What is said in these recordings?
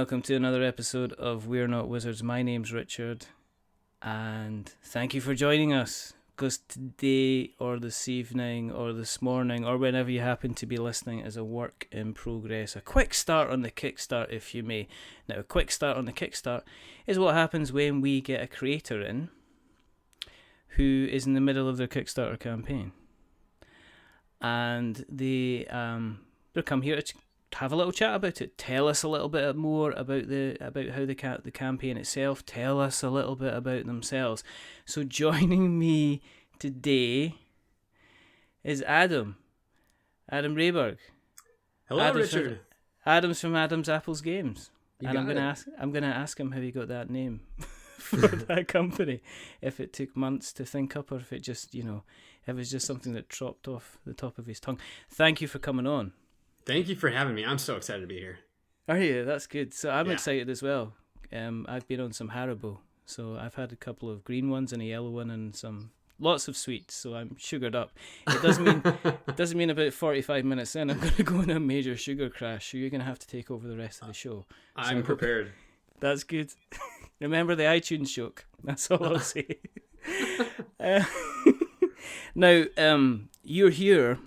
welcome to another episode of We're Not Wizards. My name's Richard, and thank you for joining us, because today or this evening or this morning or whenever you happen to be listening is a work in progress. A quick start on the Kickstart, if you may. Now, a quick start on the Kickstart is what happens when we get a creator in who is in the middle of their Kickstarter campaign, and they come here to have a little chat about it. Tell us a little bit more about how the campaign itself. Tell us a little bit about themselves. So joining me today is Adam Rehberg. Hello, Richard. Adam's from Adam's Apples Games, and I'm gonna ask him how he got that name for that company. If it took months to think up, or if it just if it was just something that dropped off the top of his tongue. Thank you for coming on. Thank you for having me. I'm so excited to be here. Are you? That's good. So I'm excited as well. I've been on some Haribo. So I've had a couple of green ones and a yellow one and lots of sweets. So I'm sugared up. It doesn't mean about 45 minutes in I'm going to go in a major sugar crash. So you're going to have to take over the rest of the show. I'm prepared. That's good. Remember the iTunes joke. That's all I'll say. Now, you're here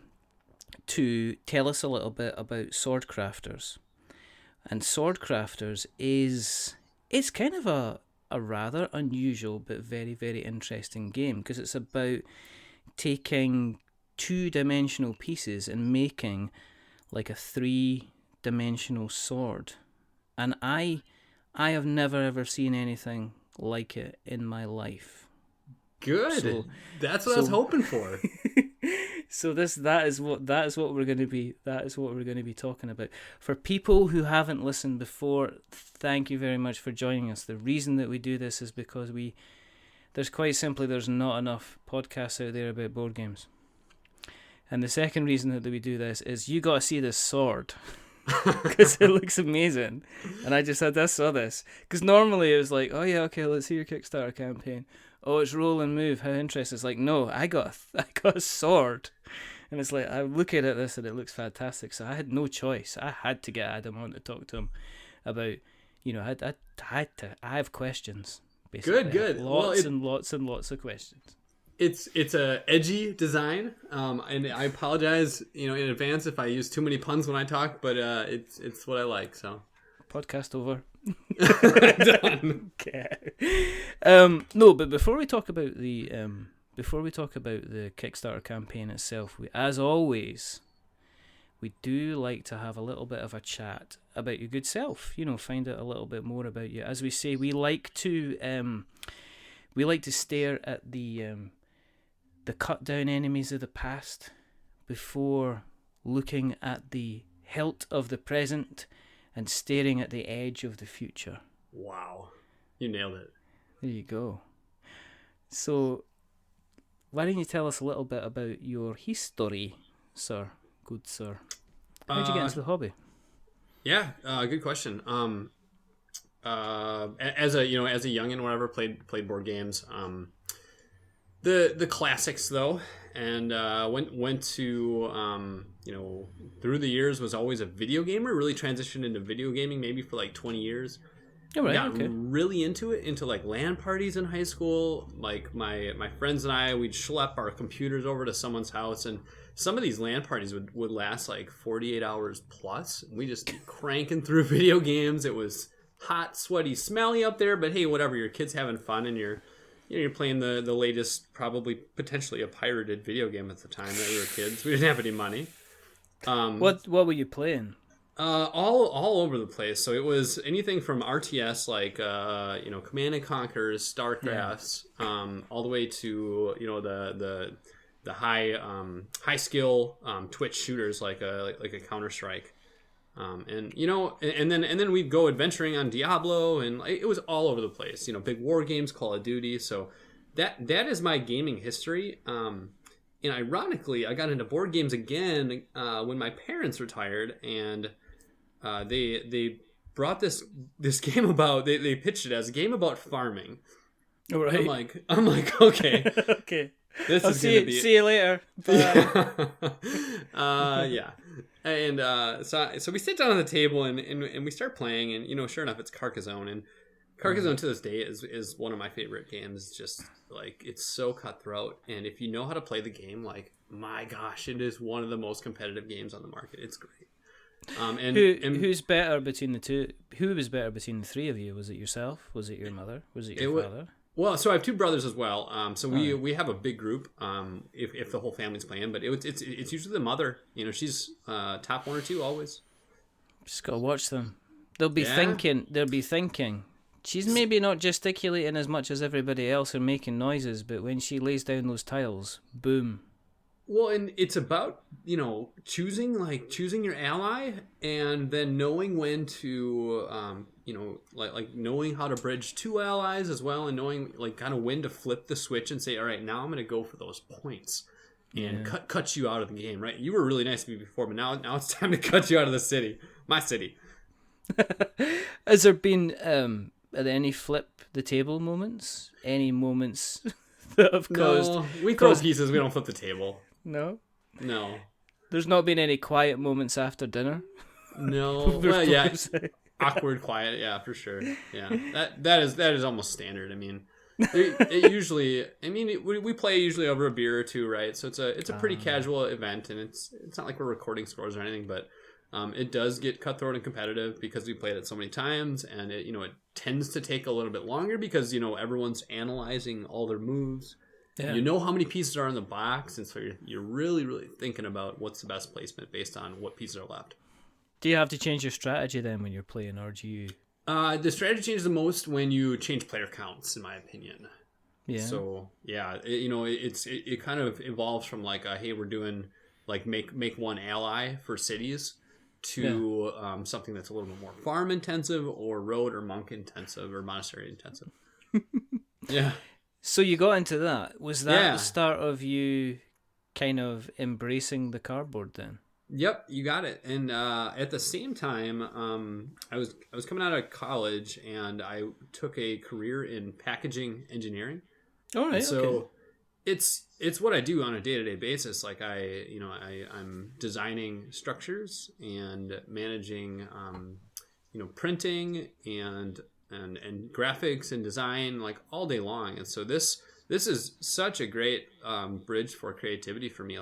to tell us a little bit about Swordcrafters. And Swordcrafters is kind of a rather unusual but very, very interesting game, because it's about taking two-dimensional pieces and making like a three-dimensional sword. And I have never ever seen anything like it in my life. Good. That's what I was hoping for. So that is what we're going to be talking about. For people who haven't listened before, thank you very much for joining us. The reason that we do this is because there's not enough podcasts out there about board games. And the second reason that we do this is you got to see this sword. Because it looks amazing. And I saw this. Because normally it was like, oh yeah, okay, let's see your Kickstarter campaign. Oh, it's roll and move. How interesting. It's like, no, I got a sword. And it's like, I look at this and it looks fantastic. So I had no choice. I had to get Adam on to talk to him about, I have questions, basically. Good. Lots and lots of questions. It's a edgy design, and I apologize, in advance if I use too many puns when I talk, but it's what I like. So, podcast over. Done. Okay. No, but before we talk about the Kickstarter campaign itself, as always, we do like to have a little bit of a chat about your good self. Find out a little bit more about you. As we say, we like to stare at the cut down enemies of the past before looking at the hilt of the present and staring at the edge of the future. Wow. You nailed it. There you go. So, why don't you tell us a little bit about your history, sir? Good sir. How'd you get into the hobby? Yeah, good question. As a youngin', whatever, played board games. The classics though, and went to through the years was always a video gamer. Really transitioned into video gaming maybe for like 20 years. Oh, right, got really into like LAN parties in high school. Like my friends and I, we'd schlep our computers over to someone's house, and some of these LAN parties would last like 48 hours plus. We just keep cranking through video games. It was hot, sweaty, smelly up there, but hey, whatever. Your kid's having fun, and you're playing the latest, probably potentially a pirated video game at the time that we were kids. We didn't have any money. What were you playing? All over the place. So it was anything from RTS like Command and Conquer's, StarCrafts, all the way to the high skill Twitch shooters like a Counter-Strike. And then we'd go adventuring on Diablo, and it was all over the place. Big war games, Call of Duty. So that is my gaming history. And ironically, I got into board games again when my parents retired, and they brought this game about. They pitched it as a game about farming. All right. I'm like okay. Okay. This I'll is see gonna you, be see you later. Bye. yeah. And so we sit down at the table and we start playing, and sure enough, it's Carcassonne, and Carcassonne to this day is one of my favorite games. Just like, it's so cutthroat, and if you know how to play the game, like, my gosh, it is one of the most competitive games on the market. It's great. Who's better between the two? Who was better between the three of you? Was it yourself? Was it your mother? Was it your father? Well, so I have two brothers as well. So we have a big group. If the whole family's playing, but it's usually the mother. She's top one or two always. Just gotta watch them. They'll be thinking. They'll be thinking. She's maybe not gesticulating as much as everybody else or making noises, but when she lays down those tiles, boom. Well, and it's about, choosing your ally, and then knowing when to, like knowing how to bridge two allies as well, and knowing like kind of when to flip the switch and say, all right, now I'm going to go for those points and cut you out of the game, right? You were really nice to me before, but now it's time to cut you out of the city, my city. Has there been are there any flip the table moments? Any moments that have caused? No, we throw pieces. We don't flip the table. No. There's not been any quiet moments after dinner. No. Well, yeah. Awkward, quiet. Yeah, for sure. Yeah, that is almost standard. I mean, it usually. I mean, we play usually over a beer or two, right? So it's a pretty casual event, and it's not like we're recording scores or anything, but it does get cutthroat and competitive because we played it so many times, and it tends to take a little bit longer because everyone's analyzing all their moves. Yeah. You know how many pieces are in the box, and so you're really, really thinking about what's the best placement based on what pieces are left. Do you have to change your strategy then when you're playing, or do you? The strategy changes the most when you change player counts, in my opinion. Yeah. So yeah, it kind of evolves from like, hey, we're doing like make one ally for cities to something that's a little bit more farm intensive or road or monk intensive or monastery intensive. Yeah. So you got into that. Was that the start of you kind of embracing the cardboard then? Yep, you got it. And at the same time, I was coming out of college, and I took a career in packaging engineering. All right. So it's what I do on a day-to-day basis. Like I'm designing structures and managing printing and graphics and design, like, all day long. And so this is such a great bridge for creativity for me.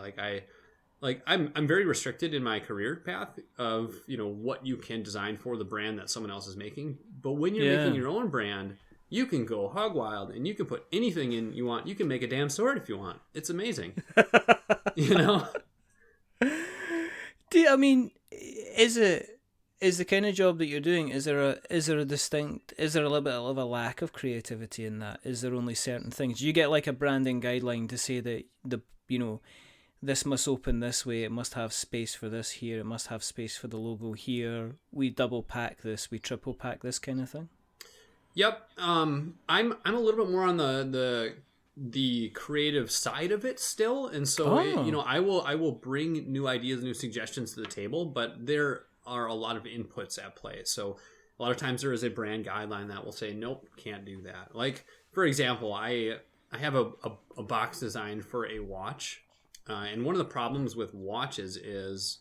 I'm very restricted in my career path of what you can design for the brand that someone else is making. But when you're making your own brand, you can go hog wild, and you can put anything in you want. You can make a damn sword if you want. It's amazing. Is the kind of job that you're doing, is there a little bit of a lack of creativity in that? Is there only certain things? Do you get like a branding guideline to say that this must open this way, it must have space for this here, it must have space for the logo here, we double pack this, we triple pack this kind of thing? Yep. I'm a little bit more on the creative side of it still, and so I will bring new ideas, new suggestions to the table, but there are a lot of inputs at play. So a lot of times there is a brand guideline that will say, nope, can't do that. Like, for example, I have a box designed for a watch, and one of the problems with watches is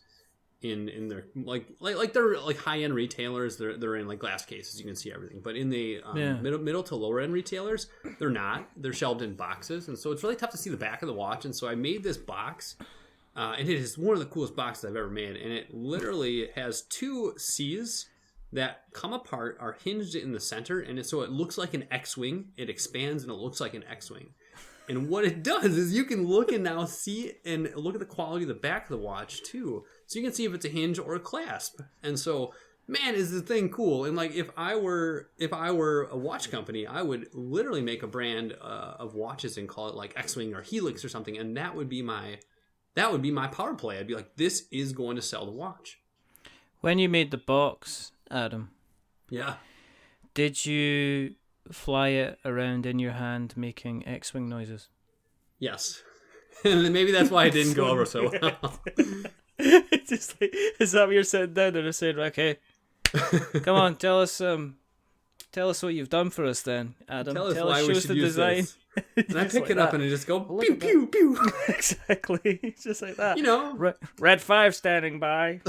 in their like they're like high end retailers, they're in like glass cases, you can see everything. But in the middle to lower end retailers, they're shelved in boxes, and so it's really tough to see the back of the watch. And so I made this box. And it is one of the coolest boxes I've ever made. And it literally has two C's that come apart, are hinged in the center. And so it looks like an X-Wing. It expands and it looks like an X-Wing. And what it does is you can look and now see and look at the quality of the back of the watch too. So you can see if it's a hinge or a clasp. And so, man, is the thing cool. And like, if I were a watch company, I would literally make a brand of watches and call it like X-Wing or Helix or something. And that would be my power play. I'd be like, this is going to sell the watch. When you made the box, Adam, did you fly it around in your hand making X-Wing noises? Yes. And maybe that's why it didn't go over so well. Just like, is that what you're sitting down there and saying, okay, come on, tell us Tell us what you've done for us then, Adam. Tell us why we should use this. And I pick like it up that. and I just go, pew, pew, pew. Exactly. It's just like that. You know. Red 5 standing by.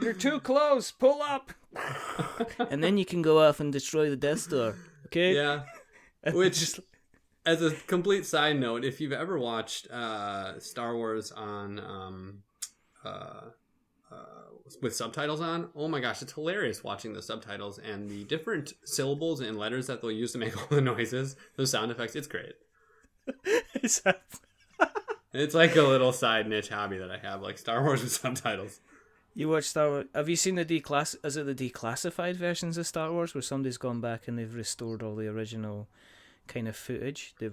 You're too close. Pull up. And then you can go off and destroy the Death Star. Okay? Yeah. Which, as a complete side note, if you've ever watched Star Wars on with subtitles on, oh my gosh, it's hilarious watching the subtitles and the different syllables and letters that they'll use to make all the noises, those sound effects. It's great. It's like a little side niche hobby that I have, like Star Wars with subtitles. You watch Star Wars. Have you seen the declassified versions of Star Wars where somebody's gone back and they've restored all the original kind of footage? They're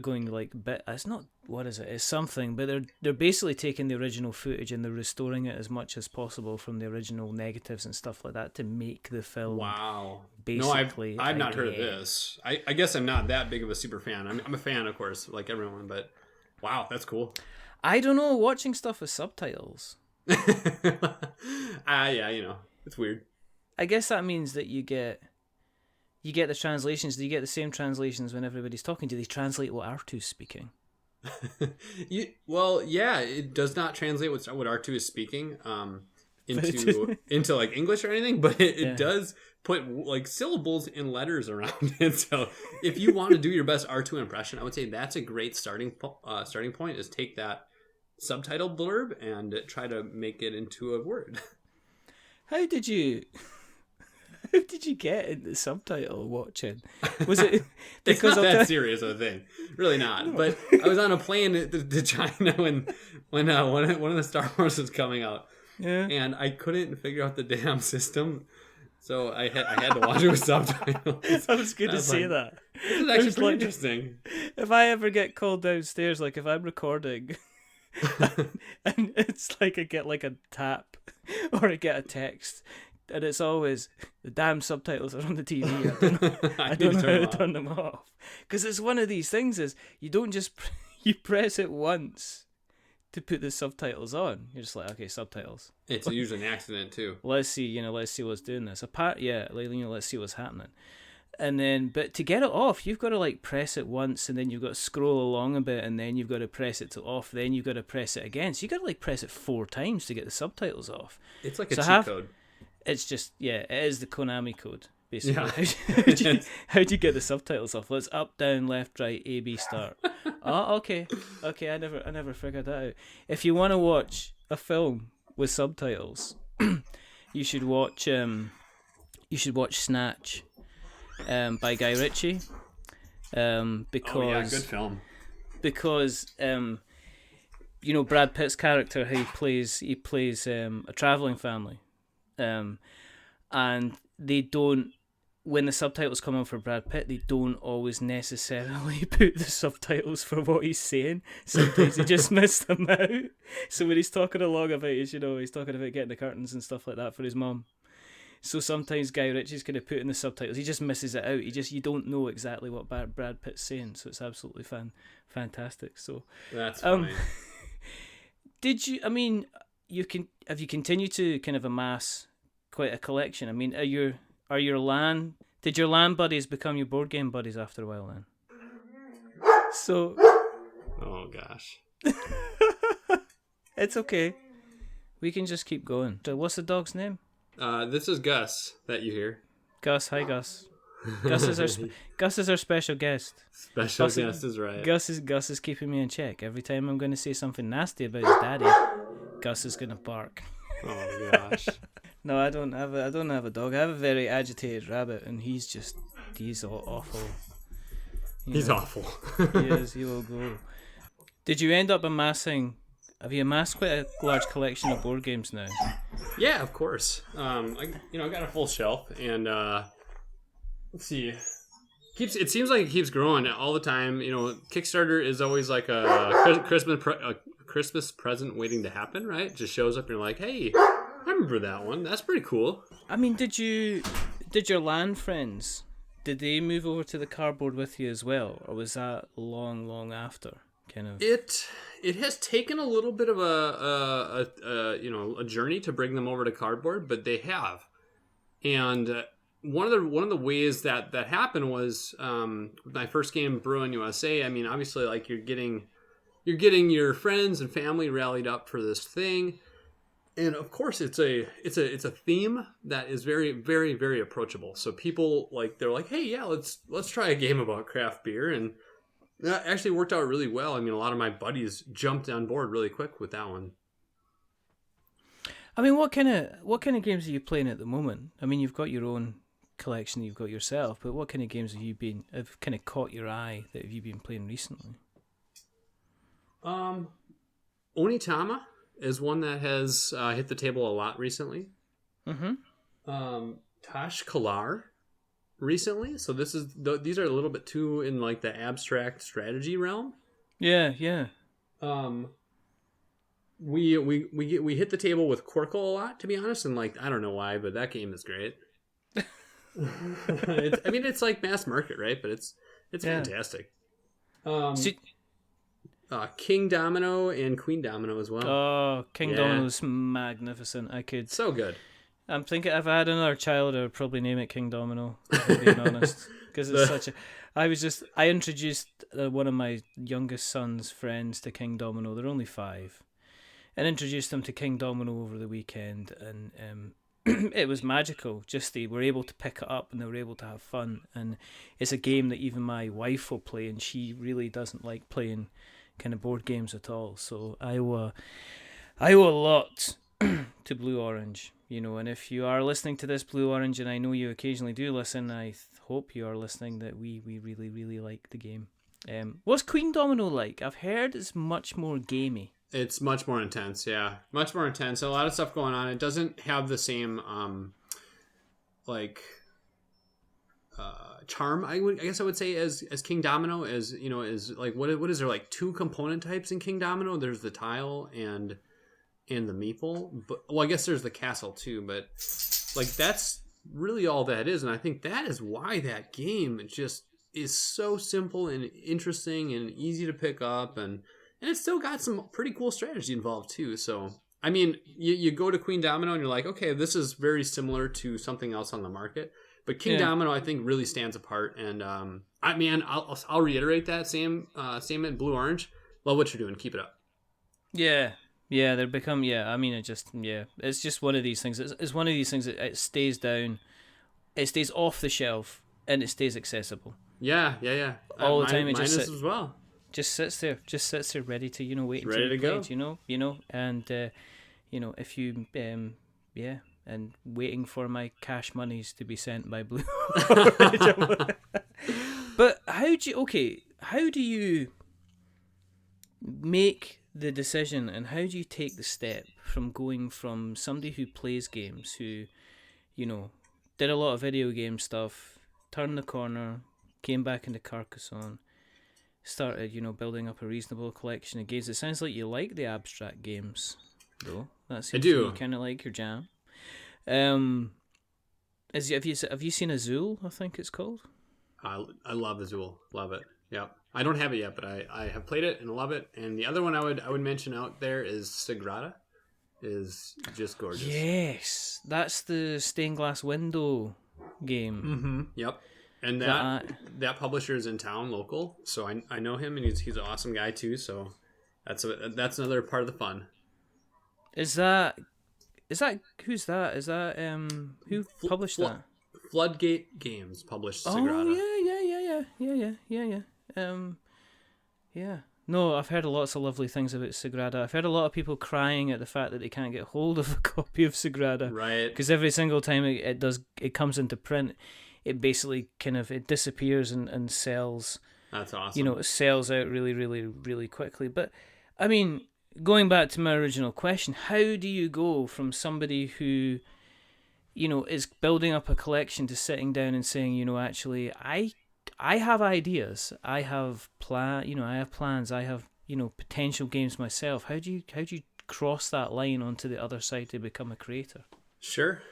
going like it's not, what is it? It's something, but they're basically taking the original footage and they're restoring it as much as possible from the original negatives and stuff like that to make the film. Wow. Basically, no, I've not heard of this. I guess I'm not that big of a super fan. I'm a fan, of course, like everyone, but wow, that's cool. I don't know, watching stuff with subtitles. Yeah, it's weird. I guess that means that you get the translations. Do you get the same translations when everybody's talking? Do they translate what R2's speaking? Well, yeah, it does not translate what R2 is speaking into like English or anything, but it does put like syllables and letters around it. So if you want to do your best R2 impression, I would say that's a great starting point, is take that subtitle blurb and try to make it into a word. How did you get into subtitle watching? Was it it's not that serious of a thing, really not. No. But I was on a plane to China when one of the Star Wars was coming out, and I couldn't figure out the damn system, so I had to watch it with subtitles. I was going to say that. This is actually pretty interesting. If I ever get called downstairs, like if I'm recording, and it's like I get like a tap or I get a text. And it's always, the damn subtitles are on the TV. I don't know how to turn them off. Because it's one of these things is, you don't just, you press it once to put the subtitles on. You're just like, okay, subtitles. It's usually an accident too. Let's see what's doing this. Let's see what's happening. And then, but to get it off, you've got to like press it once, and then you've got to scroll along a bit, and then you've got to press it to off, then you've got to press it again. So you've got to like press it 4 times to get the subtitles off. It's like a cheat code. It's just, it is the Konami code, basically. Yeah. How do you get the subtitles off? Let's up, down, left, right, A, B, start. Oh, okay. I never figured that out. If you want to watch a film with subtitles, you should watch Snatch, by Guy Ritchie. Because good film. Because Brad Pitt's character, he plays a traveling family. And they don't, when the subtitles come on for Brad Pitt, they don't always necessarily put the subtitles for what he's saying. Sometimes they just miss them out. So when he's talking along about he's talking about getting the curtains and stuff like that for his mum. So sometimes Guy Ritchie's going to put in the subtitles. He just misses it out. You don't know exactly what Brad Pitt's saying. So it's absolutely fantastic. So that's funny. Have you continued to kind of amass quite a collection? I mean, did your LAN buddies become your board game buddies after a while then? So, oh gosh. It's okay. We can just keep going. So what's the dog's name? This is Gus that you hear. Gus, hi Gus. Gus is our special guest. Special guest is right. Gus is keeping me in check. Every time I'm going to say something nasty about his daddy, Gus is going to bark. Oh gosh. No, I don't have a dog. I have a very agitated rabbit, and he's awful. He's awful. He is. He will go. Did you end up have you amassed quite a large collection of board games now? Yeah, of course. I got a full shelf, and let's see. It seems like it keeps growing all the time. Kickstarter is always like a Christmas present waiting to happen, right? It just shows up and you're like, hey, I remember that one. That's pretty cool. I mean, did your LAN friends, did they move over to the cardboard with you as well? Or was that long after? Kind of. It has taken a little bit of a journey to bring them over to cardboard, but they have. And one of the ways that happened was with my first game, Bruin USA. I mean, obviously, like you're getting your friends and family rallied up for this thing, and of course, it's a theme that is very, very, very approachable. So people they're like, hey, yeah, let's try a game about craft beer, and that actually worked out really well. I mean, a lot of my buddies jumped on board really quick with that one. I mean, what kind of games are you playing at the moment? I mean, you've got your own collection that you've got yourself, but what kind of games have kind of caught your eye that have you been playing recently? Onitama is one that has hit the table a lot recently. Tash Kalar recently. So these are a little bit too in like the abstract strategy realm. Yeah, yeah. We hit the table with Quirkle a lot, to be honest, and I don't know why, but that game is great. It's like mass market, right? But it's fantastic. King Domino and Queen Domino as well. Oh, King Domino is magnificent. So good. I'm thinking if I had another child, I would probably name it King Domino, if I'm being honest, because it's such a. I introduced one of my youngest son's friends to King Domino. They're only 5, and introduced them to King Domino over the weekend, and it was magical. Just they were able to pick it up and they were able to have fun, and it's a game that even my wife will play, and she really doesn't like playing kind of board games at all. So I owe a lot to Blue Orange, and if you are listening to this, Blue Orange, and I know you occasionally do listen, I hope you are listening, that we really, really like the game. What's Queen Domino like? I've heard it's much more gamey. It's much more intense, yeah. Much more intense. A lot of stuff going on. It doesn't have the same charm, I guess I would say, as King Domino, is like what is there, like 2 component types in King Domino? There's the tile and the meeple. But I guess there's the castle too, but that's really all that is, and I think that is why that game just is so simple and interesting and easy to pick up, and it's still got some pretty cool strategy involved too. So, I mean, you go to Queen Domino and you're like, okay, this is very similar to something else on the market. But King Domino, I think, really stands apart. And, I'll reiterate that. Same at Blue Orange. Love what you're doing. Keep it up. Yeah. Yeah, they've become, it's just one of these things. It's one of these things that it stays down, it stays off the shelf, and it stays accessible. Yeah. All the time. It just sits as well. Just sits there, ready to wait until ready to go. And if you and waiting for my cash monies to be sent by Blue. But how do you make the decision, and how do you take the step from going from somebody who plays games, who did a lot of video game stuff, turned the corner, came back into Carcassonne, started, building up a reasonable collection of games? It sounds like you like the abstract games, though. That seems I do. Kind of like your jam. Have you seen Azul? I think it's called. I love Azul. Love it. Yeah. I don't have it yet, but I have played it and love it. And the other one I would mention out there is Sagrada. Is just gorgeous. Yes, that's the stained glass window game. Mm-hmm. Yep. And that publisher is in town, local, so I know him, and he's an awesome guy too. So that's another part of the fun. Is that who's that? Is that who published that? Floodgate Games published Sagrada. Oh yeah. No, I've heard lots of lovely things about Sagrada. I've heard a lot of people crying at the fact that they can't get hold of a copy of Sagrada. Right. Because every single time it comes into print, it basically it disappears and sells. That's awesome. It sells out really, really, really quickly. But, I mean, going back to my original question, how do you go from somebody who, is building up a collection to sitting down and saying, actually, I have ideas, I have plans, I have, potential games myself. How do you cross that line onto the other side to become a creator? Sure.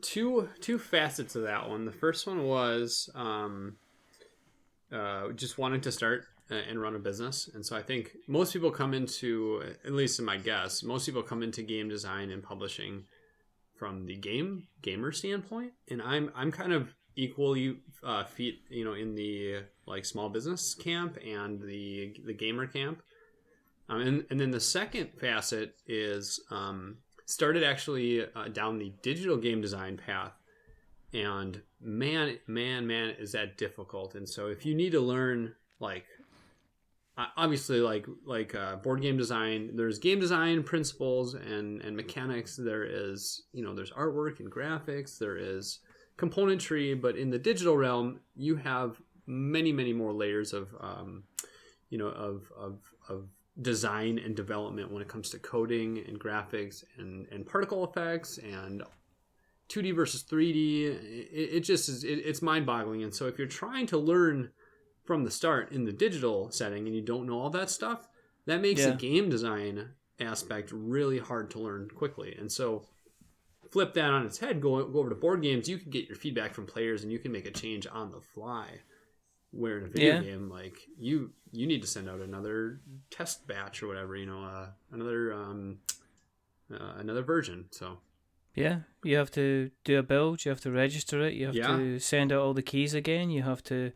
Two facets of that one. The first one was just wanting to start and run a business. And so I think most people come into, at least in my guess, most people come into game design and publishing from the gamer standpoint, and I'm kind of equally in the like small business camp and the gamer camp. And then the second facet is started actually down the digital game design path. And man, is that difficult. And so if you need to learn, like, obviously, like board game design, there's game design principles and mechanics. There is, there's artwork and graphics. There is componentry. But in the digital realm, you have many, many more layers of design and development when it comes to coding and graphics and particle effects and 2D versus 3D. It just is, it's mind-boggling. And so if you're trying to learn from the start in the digital setting and you don't know all that stuff, that makes the game design aspect really hard to learn quickly. And so flip that on its head, go over to board games, you can get your feedback from players and you can make a change on the fly. Where in a video game, like you need to send out another test batch or whatever, another version. So yeah, you have to do a build, you have to register it, you have to send out all the keys again, you have to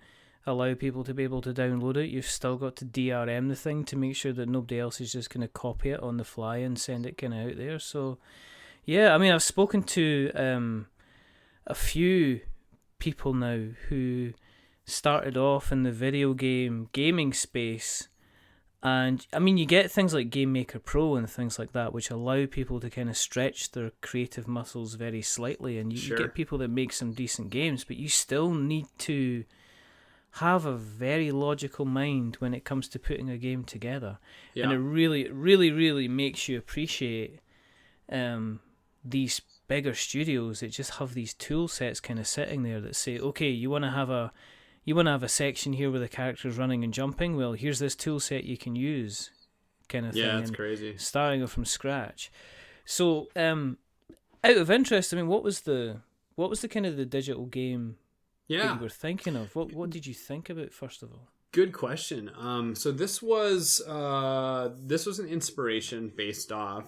allow people to be able to download it. You've still got to DRM the thing to make sure that nobody else is just going to copy it on the fly and send it kind of out there. So yeah, I mean, I've spoken to a few people now who started off in the video gaming space, and I mean, you get things like Game Maker Pro and things like that, which allow people to kind of stretch their creative muscles very slightly, and you get people that make some decent games, but you still need to have a very logical mind when it comes to putting a game together. And it really, really, really makes you appreciate these bigger studios that just have these tool sets kind of sitting there that say, okay, you want to have a section here where the character's running and jumping. Well, here's this tool set you can use, kind of thing. Yeah, that's crazy. Starting it from scratch. So, out of interest, I mean, what was the kind of the digital game that you were thinking of? What did you think about first of all? Good question. So this was an inspiration based off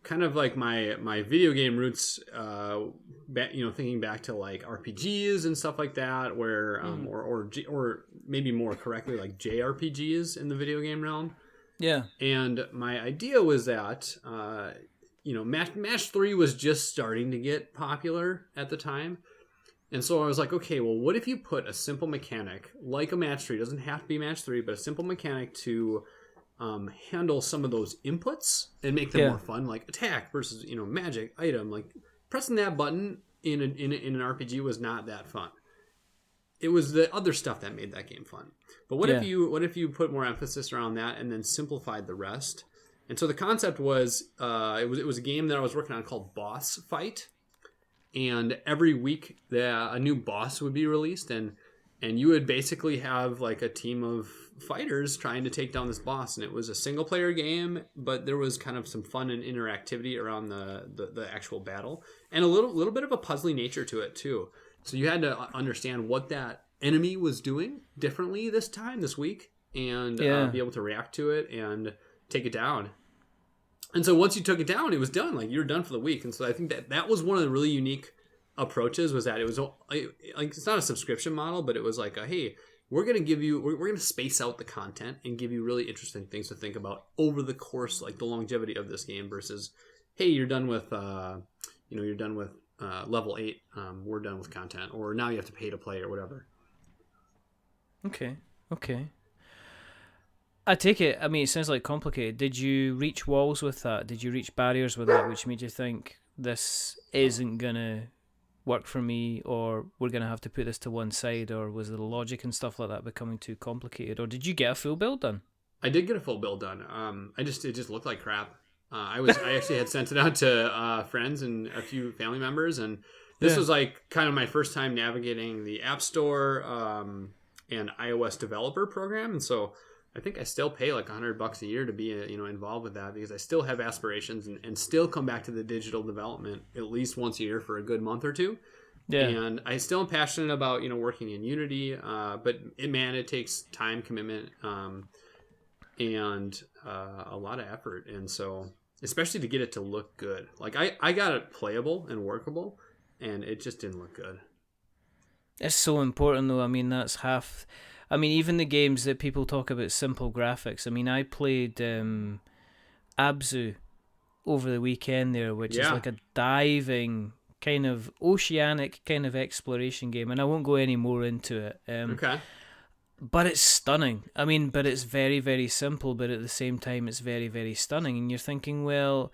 kind of like my video game roots, thinking back to like RPGs and stuff like that, where or maybe more correctly like JRPGs in the video game realm. Yeah. And my idea was that Match 3 was just starting to get popular at the time. And so I was like, okay, well, what if you put a simple mechanic like a Match 3, doesn't have to be Match 3, but a simple mechanic to handle some of those inputs and make them more fun, like attack versus magic item. Like pressing that button in an RPG was not that fun. It was the other stuff that made that game fun. But what if you put more emphasis around that and then simplified the rest? And so the concept was it was a game that I was working on called Boss Fight, and every week a new boss would be released, and you would basically have like a team of fighters trying to take down this boss. And it was a single player game, but there was kind of some fun and interactivity around the actual battle, and a little bit of a puzzly nature to it too. So you had to understand what that enemy was doing differently this week, and be able to react to it and take it down. And so once you took it down, it was done. Like you were done for the week. And so I think that was one of the really unique approaches, was that it was like, it's not a subscription model, but it was like, hey, we're going to space out the content and give you really interesting things to think about over the course, like the longevity of this game, versus, hey, you're done with level 8. We're done with content, or now you have to pay to play or whatever. Okay. I take it, I mean, it sounds like complicated. Did you reach walls with that? Did you reach barriers with that, which made you think this isn't going to work for me, or we're going to have to put this to one side, or was the logic and stuff like that becoming too complicated, or did you get a full build done? I did get a full build done. It just looked like crap. I actually had sent it out to friends and a few family members, and this was like kind of my first time navigating the App Store and iOS developer program, and so I think I still pay like $100 a year to be involved with that, because I still have aspirations and still come back to the digital development at least once a year for a good month or two. Yeah. And I still am passionate about working in Unity, but it takes time, commitment, and a lot of effort. And so especially to get it to look good. Like I got it playable and workable, and it just didn't look good. It's so important, though. I mean, that's half. I mean, even the games that people talk about simple graphics. I mean, I played Abzu over the weekend there, which is like a diving kind of oceanic kind of exploration game, and I won't go any more into it. Okay. But it's stunning. I mean, but it's very, very simple, but at the same time, it's very, very stunning. And you're thinking, well,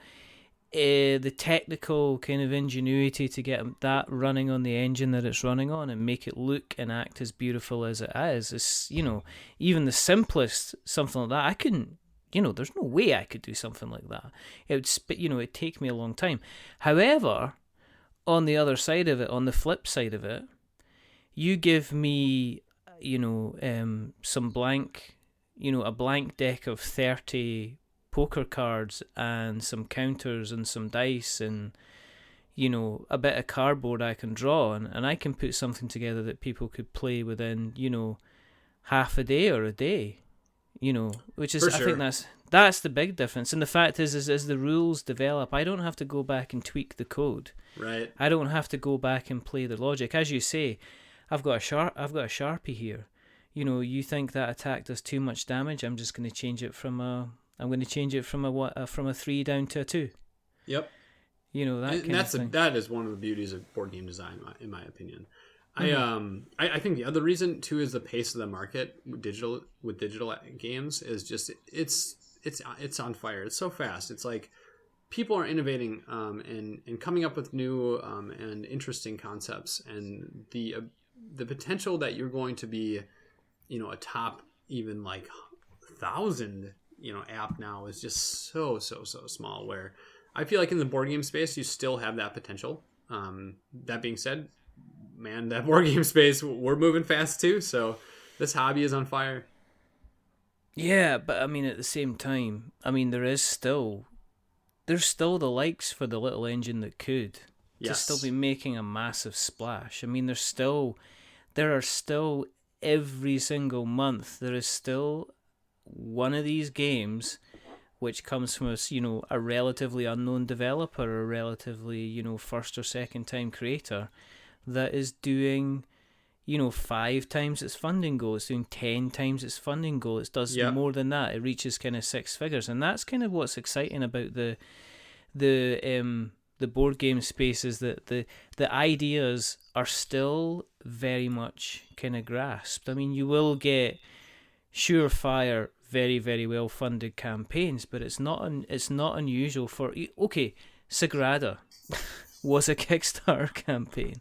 the technical kind of ingenuity to get that running on the engine that it's running on and make it look and act as beautiful as it is, you know, even the simplest something like that, I couldn't, you know, there's no way I could do something like that. It would, you know, it'd take me a long time. However, on the other side of it, on the flip side of it, you give me, you know, some blank, you know, a blank deck of 30 poker cards and some counters and some dice and, you know, a bit of cardboard I can draw on, and I can put something together that people could play within, you know, half a day or a day, you know, which is, I think that's the big difference. And the fact is as the rules develop, I don't have to go back and tweak the code. Right. I don't have to go back and play the logic. As you say, I've got a Sharpie here. You know, you think that attack does too much damage, I'm just going to change it from a 3 down to a 2. Yep. You know, that kind of thing. That is one of the beauties of board game design, in my opinion. I think the other reason too is the pace of the market with digital games is just it's on fire. It's so fast. It's like people are innovating and coming up with new and interesting concepts, and the potential that you're going to be, you know, a top even like 1,000, you know, app now is just so small, where I feel like in the board game space you still have that potential. That being said, man, that board game space, we're moving fast too, so this hobby is on fire. Yeah, but I mean, at the same time, I mean, there's still the likes for the little engine that could to still be making a massive splash. I mean, there are still every single month there is still one of these games which comes from a relatively unknown developer, or a relatively, you know, first or second time creator that is doing, you know, 5 times its funding goal. It's doing 10 times its funding goal. It does more than that. It reaches kind of 6 figures, and that's kind of what's exciting about the board game space, is that the ideas are still very much kind of grasped. I mean, you will get surefire, very, very well funded campaigns, but it's not unusual for Sagrada was a Kickstarter campaign.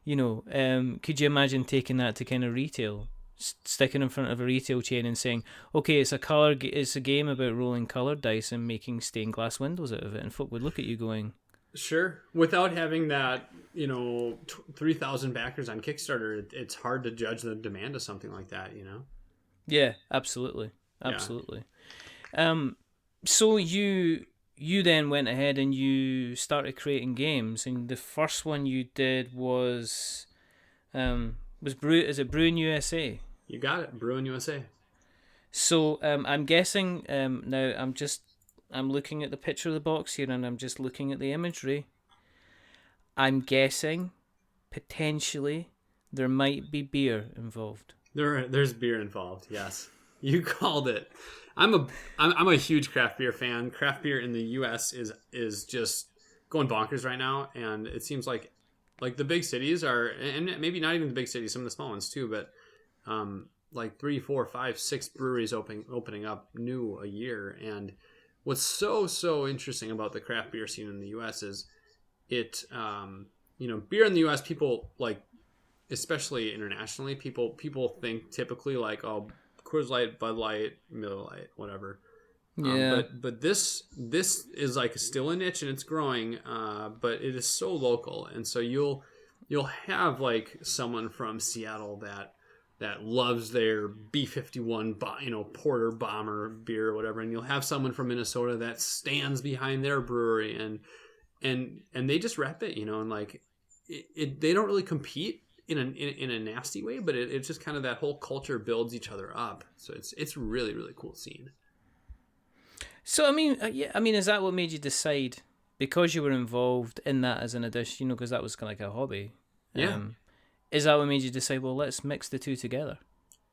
You know, could you imagine taking that to kind of retail, sticking in front of a retail chain and saying, okay, it's a game about rolling colored dice and making stained glass windows out of it, and folk would look at you going, sure. Without having that, you know, 3,000 backers on Kickstarter, it's hard to judge the demand of something like that, you know? Yeah, absolutely. So you then went ahead and you started creating games, and the first one you did was Brewing USA? You got it, Brewing USA. So I'm guessing now I'm looking at the picture of the box here, and I'm just looking at the imagery. I'm guessing potentially there might be beer involved. There's beer involved. Yes, you called it. I'm a huge craft beer fan. Craft beer in the U.S. is just going bonkers right now, and it seems like the big cities are, and maybe not even the big cities, some of the small ones too, but like 3, 4, 5, 6 breweries opening up new a year. And what's so interesting about the craft beer scene in the U.S. is it, you know, beer in the U.S. people like, especially internationally, people think typically like, oh, Coors Light, Bud Light, Miller Lite, whatever. Yeah. But this is like still a niche, and it's growing. But it is so local, and so you'll have like someone from Seattle that loves their B51, you know, Porter Bomber beer or whatever, and you'll have someone from Minnesota that stands behind their brewery, and they just rep it, you know, and like they don't really compete in a nasty way, but it's just kind of that whole culture builds each other up. So it's really, really cool scene. So I mean, yeah, I mean, is that what made you decide, because you were involved in that as an addition, because that was kind of like a hobby? Yeah. Is that what made you decide, well, let's mix the two together?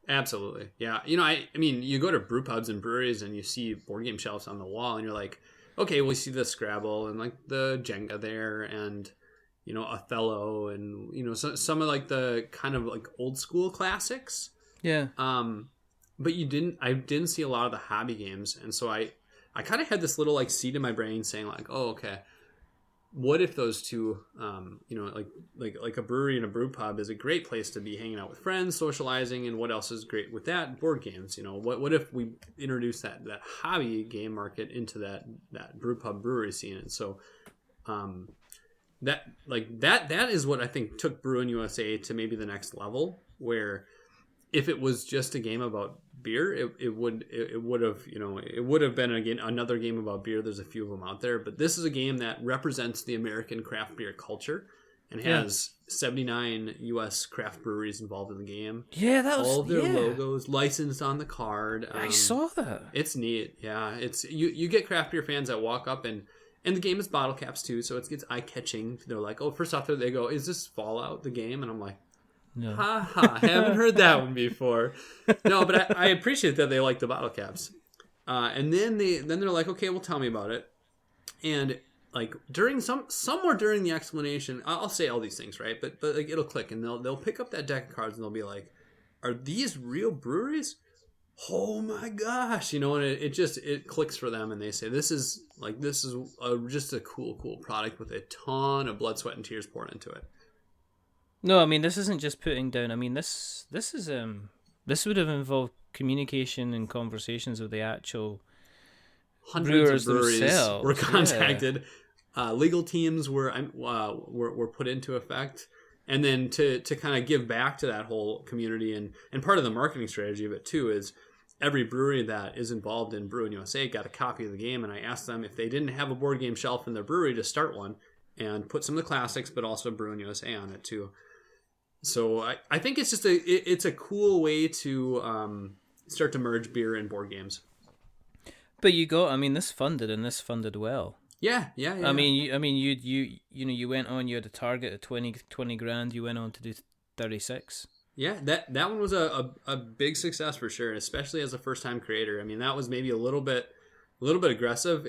Absolutely. Yeah. I mean, you go to brew pubs and breweries and you see board game shelves on the wall and you're like, okay, we see the Scrabble and like the Jenga there and, Othello and, some of like the kind of like old school classics. Yeah. But I didn't see a lot of the hobby games. And so I kind of had this little like seed in my brain saying like, oh, okay, what if those two, like a brewery and a brew pub is a great place to be hanging out with friends, socializing, and what else is great with that? Board games. What if we introduce that hobby game market into that brew pub brewery scene? And so, that is what I think took Brewin USA to maybe the next level, where if it was just a game about beer, it would have been another game about beer. There's a few of them out there, but this is a game that represents the American craft beer culture and has 79 U.S. craft breweries involved in the game. Yeah, that was all of their logos licensed on the card. I saw that. It's neat. Yeah, it's you get craft beer fans that walk up and the game is bottle caps too, so it gets eye catching. They're like, oh, first off, they go, "Is this Fallout the game?" And I'm like, no. I haven't heard that one before. No, but I appreciate that they like the bottle caps. And then they're like, okay, well, tell me about it. And like somewhere during the explanation, I'll say all these things, right? But like it'll click, and they'll pick up that deck of cards, and they'll be like, are these real breweries? Oh my gosh, and it clicks for them, and they say this is just a cool product with a ton of blood, sweat, and tears poured into it. No, I mean, this isn't just putting down. I mean, this is this would have involved communication and conversations with the actual hundreds brewers of breweries themselves. Were contacted. Yeah. Legal teams were put into effect, and then to kind of give back to that whole community and part of the marketing strategy of it too is every brewery that is involved in Brewin USA got a copy of the game, and I asked them if they didn't have a board game shelf in their brewery to start one and put some of the classics, but also Brewin USA on it too. So I think it's just it's a cool way to start to merge beer and board games. But this funded well. Yeah. I mean, you went on. You had a target of 20 grand. You went on to do 36. Yeah, that one was a big success for sure, especially as a first time creator. I mean, that was maybe a little bit aggressive.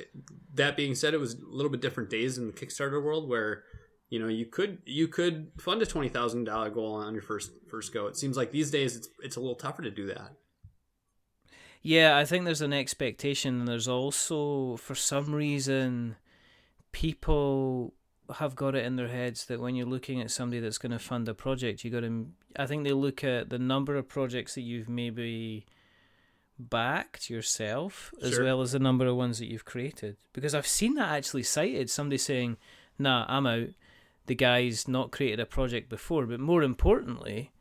That being said, it was a little bit different days in the Kickstarter world where you could fund a $20,000 goal on your first go. It seems like these days it's a little tougher to do that. Yeah, I think there's an expectation, and there's also, for some reason, people have got it in their heads that when you're looking at somebody that's going to fund a project, I think they look at the number of projects that you've maybe backed yourself, as well as the number of ones that you've created. Because I've seen that actually cited, somebody saying, nah, I'm out. The guy's not created a project before, but more importantly,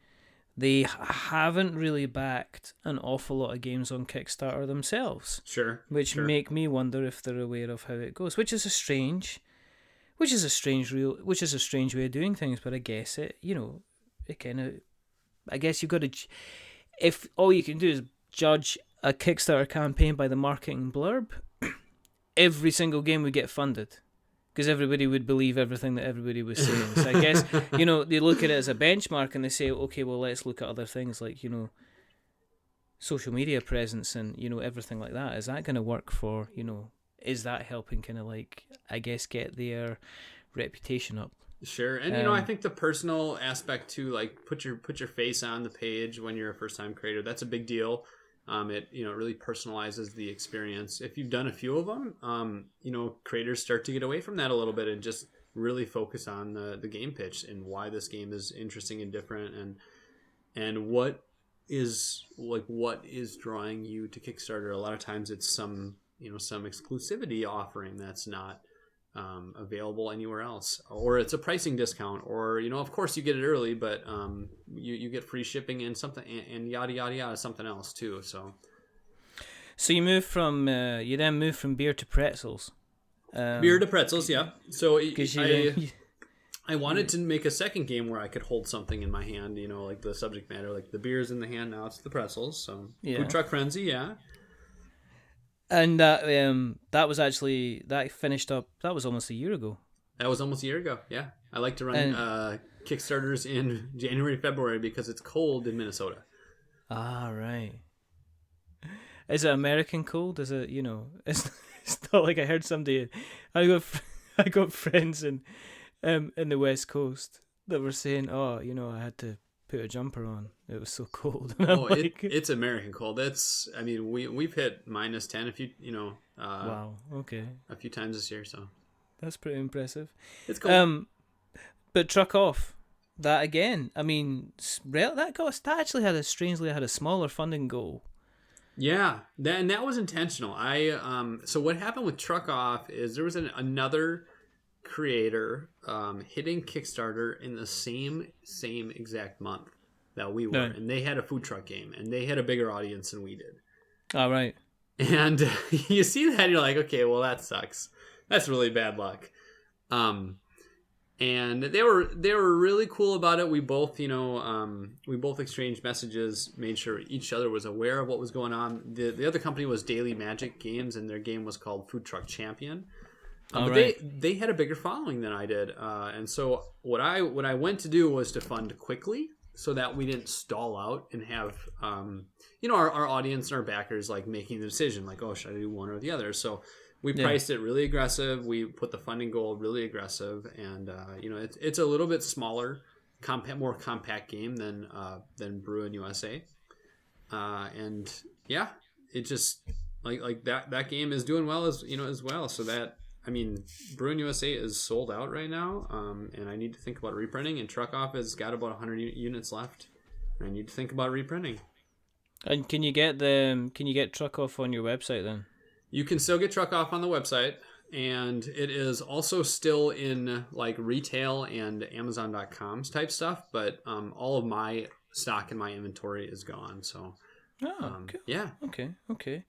they haven't really backed an awful lot of games on Kickstarter themselves. Sure. Which make me wonder if they're aware of how it goes, which is a strange way of doing things. But I guess I guess you've got to, if all you can do is judge a Kickstarter campaign by the marketing blurb, every single game would get funded. Because everybody would believe everything that everybody was saying. So I guess, they look at it as a benchmark and they say, okay, well, let's look at other things like, social media presence and, everything like that. Is that going to work for, is that helping kind of like, I guess, get their reputation up? Sure. And, I think the personal aspect too, like put your face on the page when you're a first time creator, that's a big deal. It really personalizes the experience. If you've done a few of them, creators start to get away from that a little bit and just really focus on the game pitch and why this game is interesting and different and what is drawing you to Kickstarter. A lot of times it's some exclusivity offering that's not available anywhere else, or it's a pricing discount, or of course you get it early, but you get free shipping and something and yada yada yada something else too. So you move from beer to pretzels. Beer to pretzels, yeah. So I wanted to make a second game where I could hold something in my hand, like the subject matter, like the beer's in the hand, now it's the pretzels. So Food Truck Frenzy, yeah. And that was actually, that finished up, that was almost a year ago. That was almost a year ago. Yeah, I like to run Kickstarters in January, February because it's cold in Minnesota. Ah, right. Is it American cold? Is it, it's not like I heard somebody. I got friends in the West Coast that were saying, "Oh, I had to put a jumper on. It was so cold." And I'm like, it's American cold. I mean, we've hit -10 wow, okay, a few times this year, so that's pretty impressive. it's cold. But Truck Off, that again. I mean, that actually had a smaller funding goal. Yeah, that was intentional. So what happened with Truck Off is there was another creator hitting Kickstarter in the same exact month that we were, and they had a food truck game, and they had a bigger audience than we did. All right. And you see that, and you're like, okay, well, that sucks. That's really bad luck. And they were really cool about it. We both, we both exchanged messages, made sure each other was aware of what was going on. The other company was Daily Magic Games, and their game was called Food Truck Champion. But right. they had a bigger following than I did, and so what I went to do was to fund quickly so that we didn't stall out and have our audience and our backers like making the decision like, oh, should I do one or the other? So we priced it really aggressive. We put the funding goal really aggressive, and it's a little bit smaller, more compact game than Bruin USA, and yeah, it just like that game is doing well as well. So that. I mean, Bruin USA is sold out right now, and I need to think about reprinting. And Truck Off has got about 100 units left, and I need to think about reprinting. And can you get Truck Off on your website then? You can still get Truck Off on the website, and it is also still in like retail and Amazon.com type stuff. But all of my stock in my inventory is gone. So, cool. Yeah. Okay.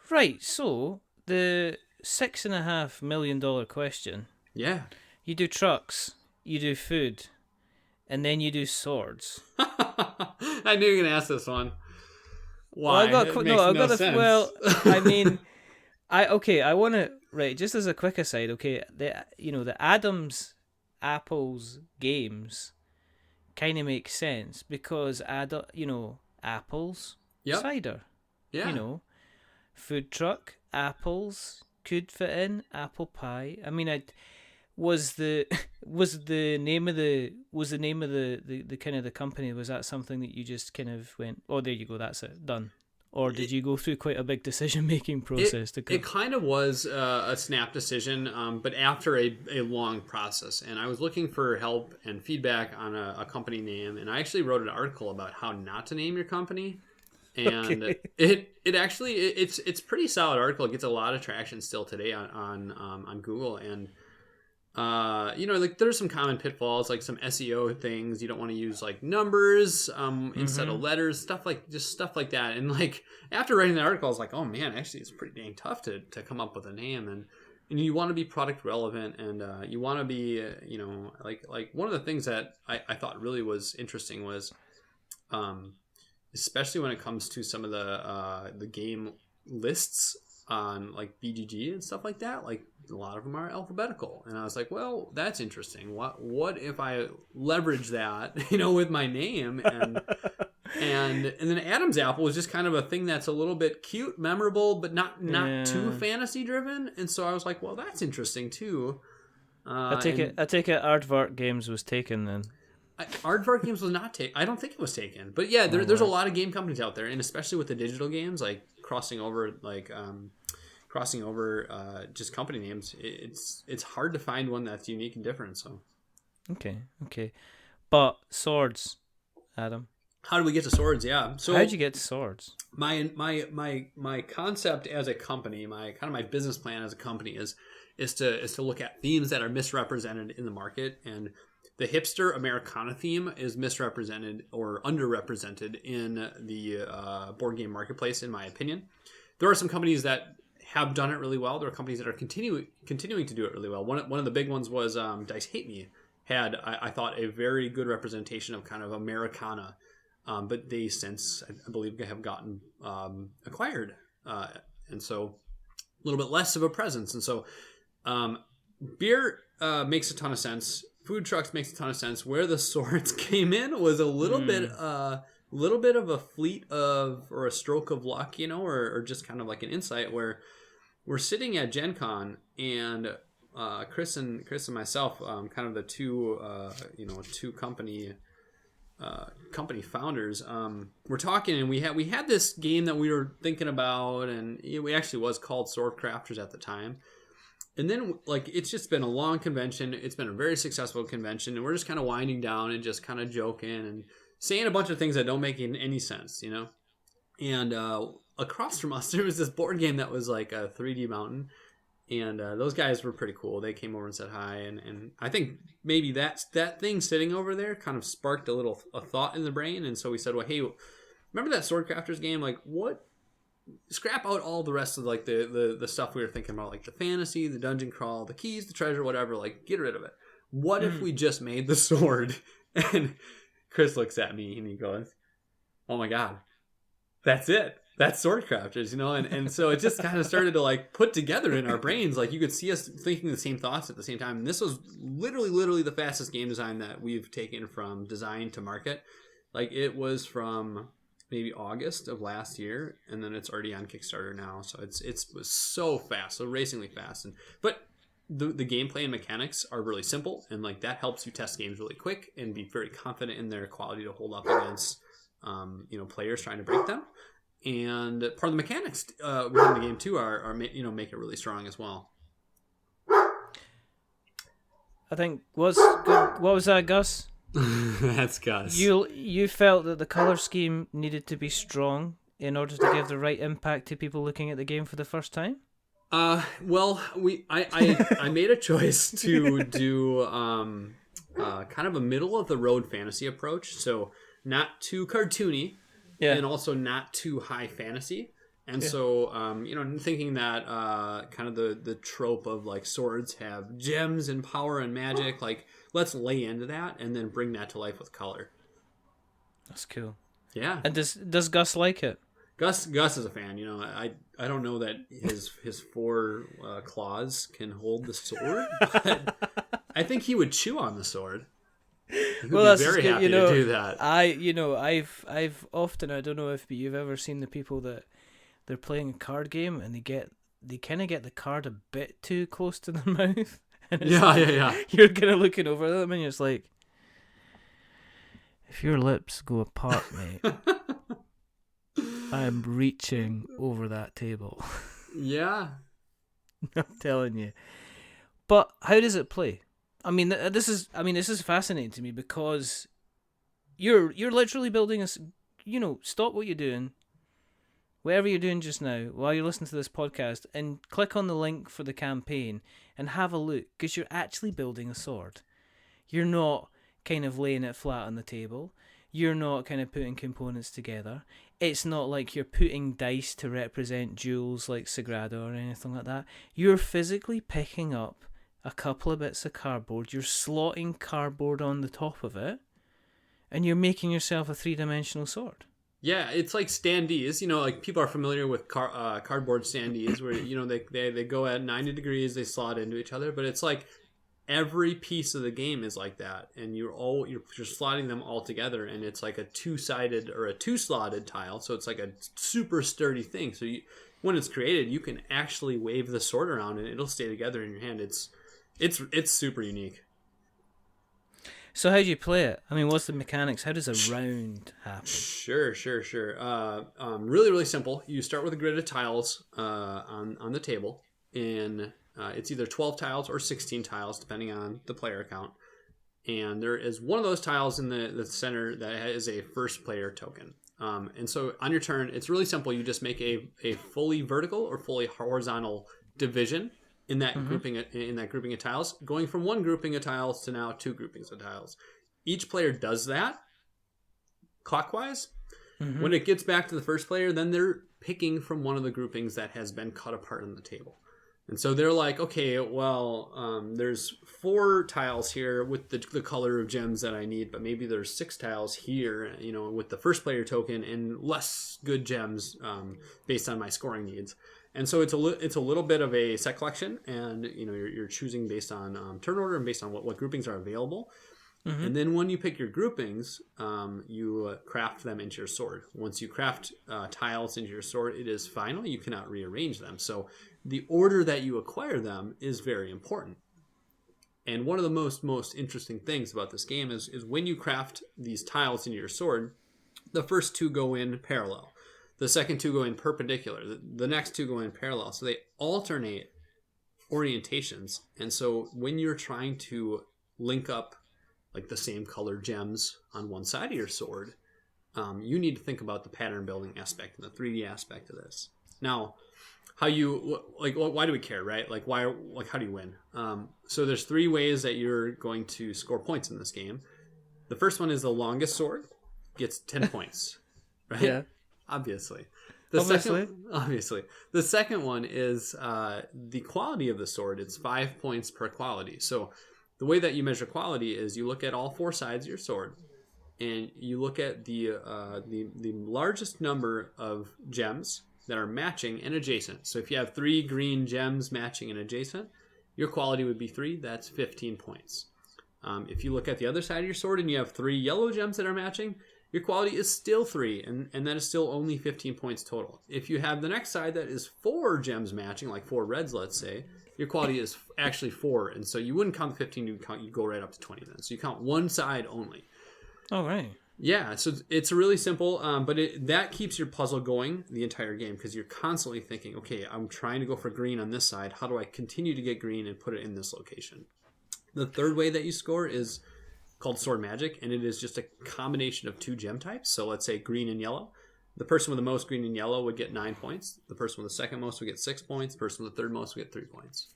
Right. So the $6.5 million question. Yeah. You do trucks, you do food, and then you do swords. I knew you were gonna ask this one. Why? Well, I mean, I want to just as a quick aside. Okay, the Adams Apples games kind of make sense because apples, cider, food truck, apples. Could fit in apple pie. I mean, was the name of the kind of the company, was that something that you just kind of went, oh, there you go, that's it, done? Or did you go through quite a big decision making process? It kind of was a snap decision, but after a long process. And I was looking for help and feedback on a company name, and I actually wrote an article about how not to name your company. And it actually it's pretty solid article. It gets a lot of traction still today on Google, and like there's some common pitfalls, like some SEO things. You don't want to use like numbers instead of letters, stuff like that. And like after writing the article, I was like, oh man, actually it's pretty dang tough to come up with a name, and you want to be product relevant, and you want to be like one of the things that I thought really was interesting was especially when it comes to some of the game lists on like BGG and stuff like that. Like a lot of them are alphabetical, and I was like, well, that's interesting. What if I leverage that, with my name and then Adam's Apple is just kind of a thing that's a little bit cute, memorable, but not too fantasy driven. And so I was like, well, that's interesting too. I take it Aardvark Games was taken then. Aardvark Games was not taken. I don't think it was taken. But yeah, there's a lot of game companies out there, and especially with the digital games, like crossing over just company names, it's hard to find one that's unique and different. So, okay, but swords, Adam. How did we get to swords? Yeah. So how'd you get to swords? My concept as a company, my business plan as a company is to look at themes that are misrepresented in the market, and the hipster Americana theme is misrepresented or underrepresented in the board game marketplace, in my opinion. There are some companies that have done it really well. There are companies that are continuing to do it really well. One of the big ones was Dice Hate Me had, I thought, a very good representation of kind of Americana, but they since, I believe, have gotten acquired and so a little bit less of a presence. And so beer makes a ton of sense. Food trucks makes a ton of sense. Where the swords came in was a little bit of a fleet of, or a stroke of luck, or just kind of like an insight, where we're sitting at Gen Con, and Chris and myself, kind of the two company founders, we're talking, and we had this game that we were thinking about, and it actually was called Swordcrafters at the time. And then, like, it's just been a long convention. It's been a very successful convention, and we're just kind of winding down and just kind of joking and saying a bunch of things that don't make any sense, And across from us, there was this board game that was like a 3D Mountain, and those guys were pretty cool. They came over and said hi, and I think maybe that thing sitting over there kind of sparked a thought in the brain, and so we said, well, hey, remember that Swordcrafters game? Like, what? Scrap out all the rest of like the stuff we were thinking about, like the fantasy, the dungeon crawl, the keys, the treasure, whatever. Like, get rid of it. What if we just made the sword? And Chris looks at me and he goes, "Oh my god, that's it. That's Swordcrafters," and so it just kind of started to like put together in our brains. Like, you could see us thinking the same thoughts at the same time. And this was literally the fastest game design that we've taken from design to market. Like, it was from maybe August of last year, and then it's already on Kickstarter now. So it was so fast, so racingly fast. But the gameplay and mechanics are really simple, and like that helps you test games really quick and be very confident in their quality to hold up against players trying to break them. And part of the mechanics within the game too are make it really strong as well. I think what's good. What was that, Gus? That's Gus. You felt that the color scheme needed to be strong in order to give the right impact to people looking at the game for the first time? Well, I made a choice to do kind of a middle of the road fantasy approach, so not too cartoony, and also not too high fantasy. And so, thinking that kind of the trope of like swords have gems and power and magic, like let's lay into that and then bring that to life with color. That's cool. Yeah. And does Gus like it? Gus is a fan. I don't know that his four claws can hold the sword, but I think he would chew on the sword. Well, that's very happy to do that. I've often, I don't know if you've ever seen the people that they're playing a card game and they kind of get the card a bit too close to their mouth. And yeah. You're kind of looking over them and you're just like, if your lips go apart, mate, I'm reaching over that table. Yeah. I'm telling you. But how does it play? I mean, this is fascinating to me because you're literally building stop what you're doing, whatever you're doing just now, while you're listening to this podcast, and click on the link for the campaign and have a look, because you're actually building a sword. You're not kind of laying it flat on the table. You're not kind of putting components together. It's not like you're putting dice to represent jewels like Sagrada or anything like that. You're physically picking up a couple of bits of cardboard, you're slotting cardboard on the top of it, and you're making yourself a three-dimensional sword. Yeah, it's like standees. Like people are familiar with cardboard standees, where they go at 90 degrees, they slot into each other. But it's like every piece of the game is like that, and you're slotting them all together, and it's like a two-sided or a two-slotted tile. So it's like a super sturdy thing. So when it's created, you can actually wave the sword around, and it'll stay together in your hand. It's super unique. So how do you play it? I mean, what's the mechanics? How does a round happen? Sure. Really, really simple. You start with a grid of tiles on the table, and it's either 12 tiles or 16 tiles, depending on the player count. And there is one of those tiles in the center that is a first player token. And so on your turn, it's really simple. You just make a fully vertical or fully horizontal division in that grouping of tiles, going from one grouping of tiles to now two groupings of tiles. Each player does that clockwise. Mm-hmm. When it gets back to the first player, then they're picking from one of the groupings that has been cut apart on the table. And so they're like, okay, well, there's 4 tiles here with the color of gems that I need, but maybe there's 6 tiles here, with the first player token and less good gems based on my scoring needs. And so it's a little bit of a set collection, and you're choosing based on turn order and based on what groupings are available. Mm-hmm. And then when you pick your groupings, you craft them into your sword. Once you craft tiles into your sword, it is final. You cannot rearrange them. So the order that you acquire them is very important. And one of the most interesting things about this game is when you craft these tiles into your sword, the first 2 go in parallel. The second 2 go in perpendicular. The next 2 go in parallel. So they alternate orientations. And so when you're trying to link up like the same color gems on one side of your sword, you need to think about the pattern building aspect and the 3D aspect of this. Now, why do we care, right? Like how do you win? So there's 3 ways that you're going to score points in this game. The first one is the longest sword gets 10 points, right? Yeah. Obviously. The second one is the quality of the sword. It's 5 points per quality. So the way that you measure quality is you look at all 4 sides of your sword, and you look at the largest number of gems that are matching and adjacent. So if you have 3 green gems matching and adjacent, your quality would be 3. That's 15 points. If you look at the other side of your sword and you have 3 yellow gems that are matching, your quality is still 3, and that is still only 15 points total. If you have the next side that is 4 gems matching, like 4 reds, let's say, your quality is actually 4, and so you wouldn't count the 15, you go right up to 20 then. So you count one side only. Oh, right. Yeah, so it's really simple, but that keeps your puzzle going the entire game, because you're constantly thinking, okay, I'm trying to go for green on this side. How do I continue to get green and put it in this location? The third way that you score is called Sword Magic, and it is just a combination of 2 gem types. So let's say green and yellow. The person with the most green and yellow would get 9 points. The person with the second most would get 6 points. The person with the third most would get 3 points.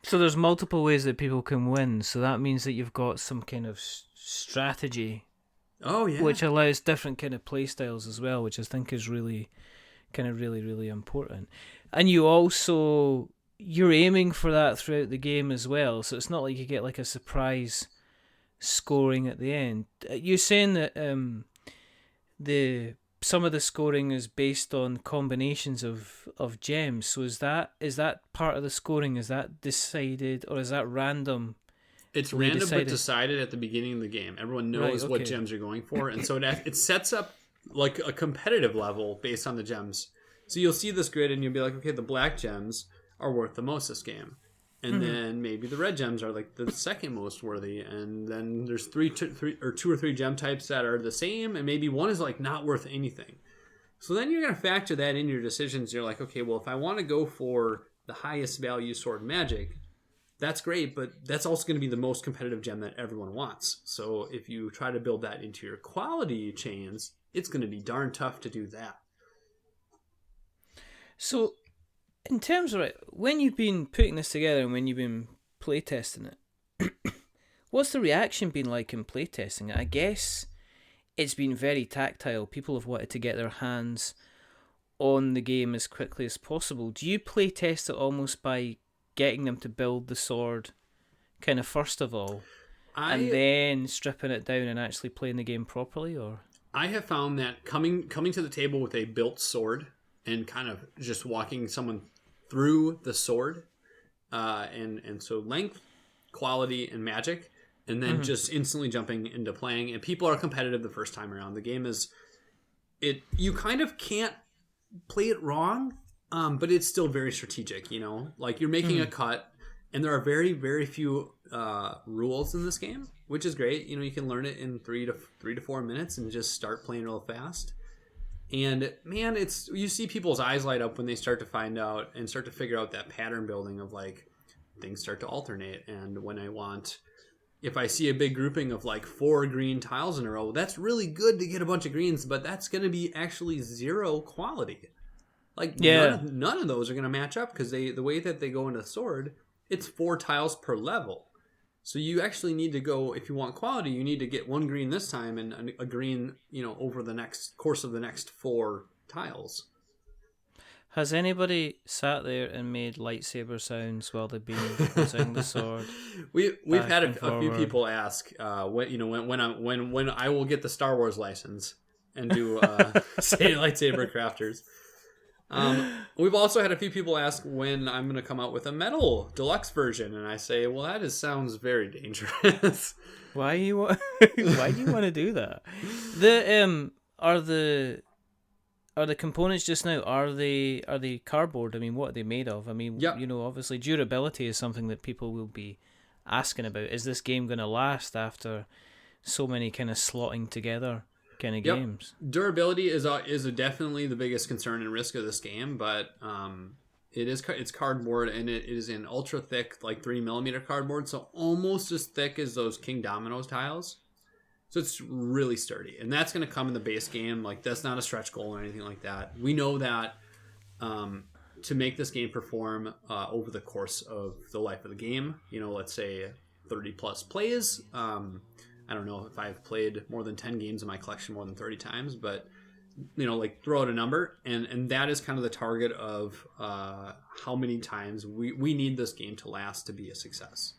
So there's multiple ways that people can win. So that means that you've got some kind of strategy. Oh, yeah. Which allows different kind of play styles as well, which I think is really important. And you're aiming for that throughout the game as well. So it's not like you get like a surprise scoring at the end. You're saying that some of the scoring is based on combinations of gems. So is that part of the scoring? Is that decided, or is that random? It's random but decided at the beginning of the game. Everyone knows what gems you're going for, and so it sets up like a competitive level based on the gems. So you'll see this grid and you'll be like, okay, the black gems are worth the most this game. And then maybe the red gems are like the second most worthy. And then there's 2 or 3 gem types that are the same. And maybe one is like not worth anything. So then you're going to factor that in your decisions. You're like, okay, well, if I want to go for the highest value sword magic, that's great. But that's also going to be the most competitive gem that everyone wants. So if you try to build that into your quality chains, it's going to be darn tough to do that. So in terms of when you've been putting this together and when you've been playtesting it, what's the reaction been like in playtesting it? I guess it's been very tactile. People have wanted to get their hands on the game as quickly as possible. Do you playtest it almost by getting them to build the sword kind of first of all, and then stripping it down and actually playing the game properly? Or I have found that coming to the table with a built sword and kind of just walking someone through the sword, and so length, quality, and magic, and then just instantly jumping into playing. And people are competitive the first time around. The game is, you kind of can't play it wrong, but it's still very strategic. Like you're making a cut, and there are very, very few rules in this game, which is great. You can learn it in 3 to 4 minutes and just start playing real fast. And man, you see people's eyes light up when they start to find out and start to figure out that pattern building of like things start to alternate. And if I see a big grouping of like 4 green tiles in a row, that's really good to get a bunch of greens, but that's going to be actually 0 quality. Like none of those are going to match up because the way that they go into the sword, it's 4 tiles per level. So you actually need to go, if you want quality, you need to get 1 green this time and a green, over the next course of the next 4 tiles. Has anybody sat there and made lightsaber sounds while they've been using the sword? We've had a few people ask when I will get the Star Wars license and do say lightsaber crafters. We've also had a few people ask when I'm going to come out with a metal deluxe version, and I say, well, sounds very dangerous. Why do you want to do that? Are the components just now, are they cardboard? I mean, what are they made of? I mean, Yep. Obviously durability is something that people will be asking about. Is this game going to last after so many kind of slotting together kind of games? Durability is definitely the biggest concern and risk of this game, but it's cardboard, and it is in ultra thick, like 3mm cardboard, so almost as thick as those King Dominoes tiles. So it's really sturdy, and that's going to come in the base game. Like, that's not a stretch goal or anything like that. We know that to make this game perform over the course of the life of the game, let's say 30 plus plays. I don't know if I've played more than 10 games in my collection more than 30 times, but like, throw out a number, and that is kind of the target of how many times we need this game to last to be a success.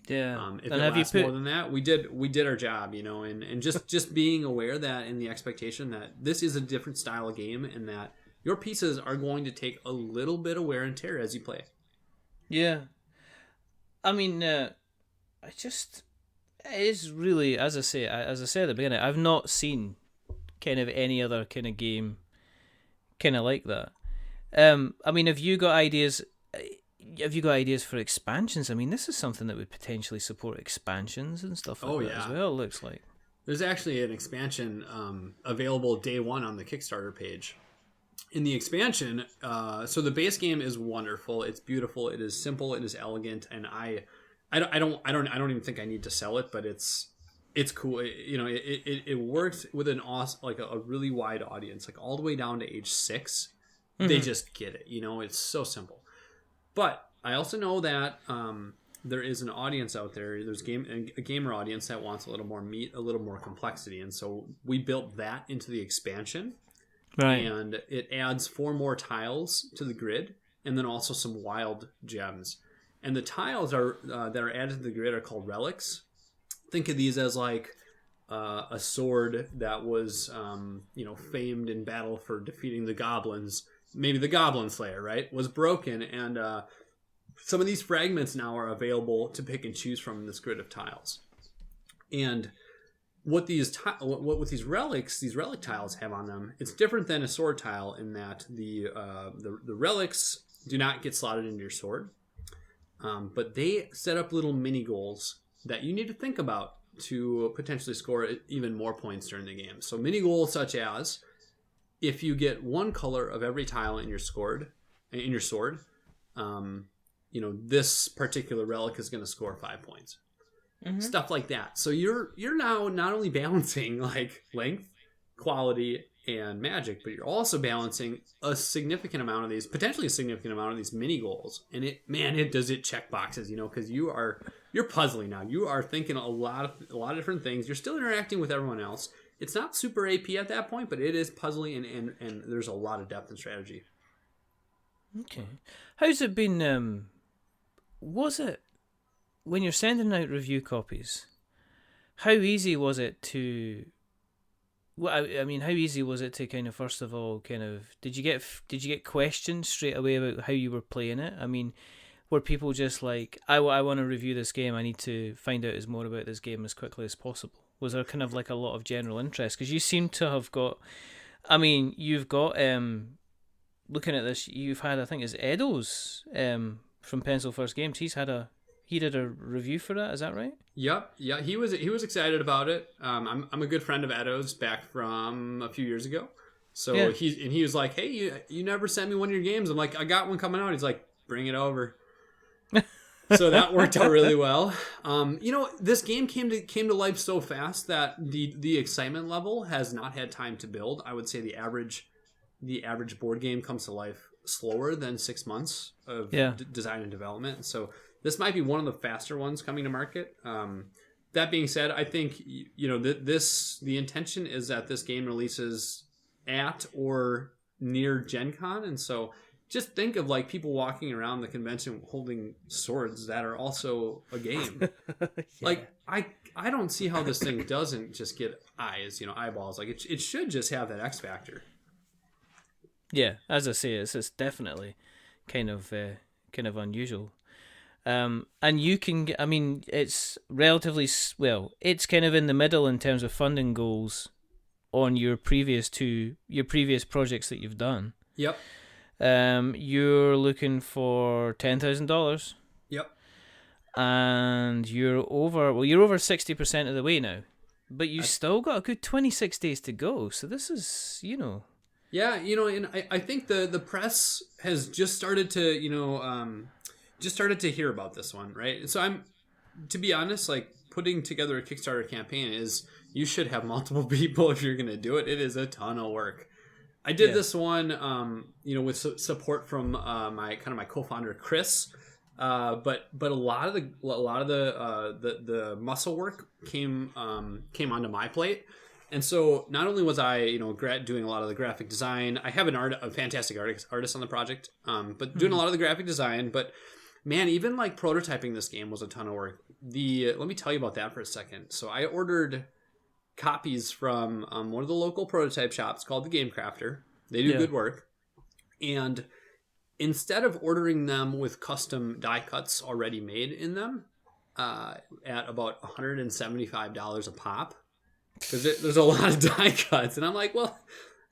Yeah. If it lasts more than that, we did our job, and just being aware that, in the expectation that this is a different style of game, and that your pieces are going to take a little bit of wear and tear as you play. Yeah. I mean, it is really, as I said at the beginning, I've not seen kind of any other kind of game kind of like that. I mean, have you got ideas for expansions? I mean, this is something that would potentially support expansions and stuff like that as well, it looks like. There's actually an expansion available day one on the Kickstarter page. In the expansion, so the base game is wonderful. It's beautiful. It is simple. It is elegant, and I don't even think I need to sell it, but it's cool. It works with an awesome, like a really wide audience, like all the way down to age 6. Mm-hmm. They just get it. It's so simple. But I also know that there is an audience out there. There's a gamer audience that wants a little more meat, a little more complexity, and so we built that into the expansion. Right. And it adds 4 more tiles to the grid, and then also some wild gems. And the tiles that are added to the grid are called relics. Think of these as like a sword that was famed in battle for defeating the goblins. Maybe the Goblin Slayer, right, was broken, and some of these fragments now are available to pick and choose from in this grid of tiles. And what these relic tiles have on them, it's different than a sword tile in that the relics do not get slotted into your sword, but they set up little mini goals that you need to think about to potentially score even more points during the game. So mini goals such as, if you get one color of every tile in your sword, this particular relic is going to score 5 points. Mm-hmm. Stuff like that. So you're now not only balancing like length, quality, and magic, but you're also balancing potentially a significant amount of these mini goals. And it does check boxes, because you're puzzling now. You are thinking a lot of different things. You're still interacting with everyone else. It's not super AP at that point, but it is puzzling, and there's a lot of depth and strategy. Okay. How's it been? Was it, when you're sending out review copies, how easy was it to... Well, I mean, how easy was it to kind of, first of all, did you get questions straight away about how you were playing it? I mean, were people just like, I want to review this game, I need to find out more about this game as quickly as possible? Was there kind of like a lot of general interest? Because you seem to have got, I mean, you've got, looking at this, you've had, I think it's Edo's from Pencil First Games. He did a review for that. Is that right? Yep. Yeah, he was excited about it. I'm a good friend of Edo's back from a few years ago. So yeah. He was like, hey, you never sent me one of your games. I'm like, I got one coming out. He's like, bring it over. So that worked out really well. This game came to life so fast that the excitement level has not had time to build. I would say the average board game comes to life slower than 6 months of design and development. So this might be one of the faster ones coming to market. That being said, I think the intention is that this game releases at or near Gen Con, and so just think of like people walking around the convention holding swords that are also a game. Yeah. Like I don't see how this thing doesn't just get eyeballs. Like it should just have that X factor. Yeah, as I say, it's definitely kind of unusual. And you can, I mean, it's relatively well. It's kind of in the middle in terms of funding goals on your previous projects that you've done. Yep. You're looking for $10,000. Yep. And you're over 60% of the way now, but you still got a good 26 days to go. So this is, Yeah, and I think the press has just started to, hear about this one, right? So to be honest, like putting together a Kickstarter campaign you should have multiple people if you're going to do it. It is a ton of work. I did this one, with support from my co-founder Chris, but a lot of the muscle work came onto my plate. And so not only was I, doing a lot of the graphic design, I have a fantastic artist on the project, but doing a lot of the graphic design. But man, even like prototyping this game was a ton of work. Let me tell you about that for a second. So I ordered copies from one of the local prototype shops called the Game Crafter. They do good work. And instead of ordering them with custom die cuts already made in them at about $175 a pop, because there's a lot of die cuts, and I'm like, well,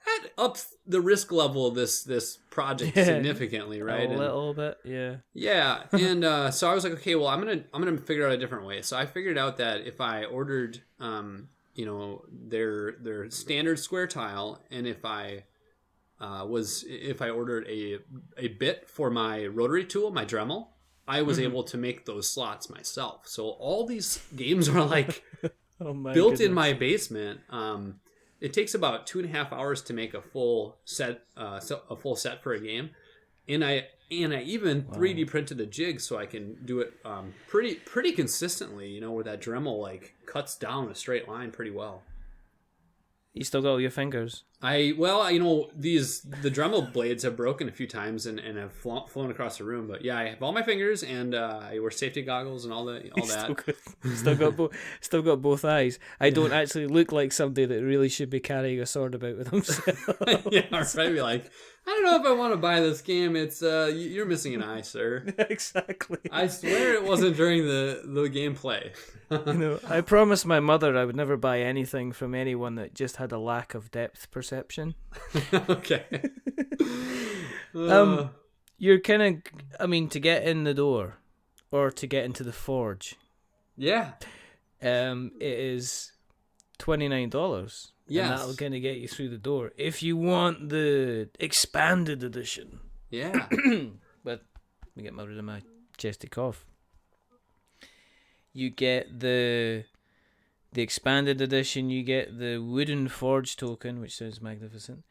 that ups the risk level of this project significantly, right? A little bit, yeah. Yeah, and so I was like, okay, well, I'm gonna figure out a different way. So I figured out that if I ordered, their standard square tile, and if I ordered a bit for my rotary tool, my Dremel, I was able to make those slots myself. So all these games are like built in my basement. It takes about 2.5 hours to make a full set for a game, and I even 3D printed a jig so I can do it pretty consistently. Where that Dremel like cuts down a straight line pretty well. You still got all your fingers? The Dremel blades have broken a few times and have flown across the room. But yeah, I have all my fingers, and I wear safety goggles and all that. Still got both eyes. I don't actually look like somebody that really should be carrying a sword about with himself. Yeah, right. Be like, I don't know if I want to buy this game. It's you're missing an eye, sir. Exactly. I swear it wasn't during the gameplay. I promised my mother I would never buy anything from anyone that just had a lack of depth perception. Okay. You're kind of, to get in the door or to get into the forge. Yeah. It is $29. Yes. And that'll kind of get you through the door. If you want the expanded edition. Yeah. But let me get rid of my chesty cough. You get the expanded edition. You get the wooden forge token, which sounds magnificent.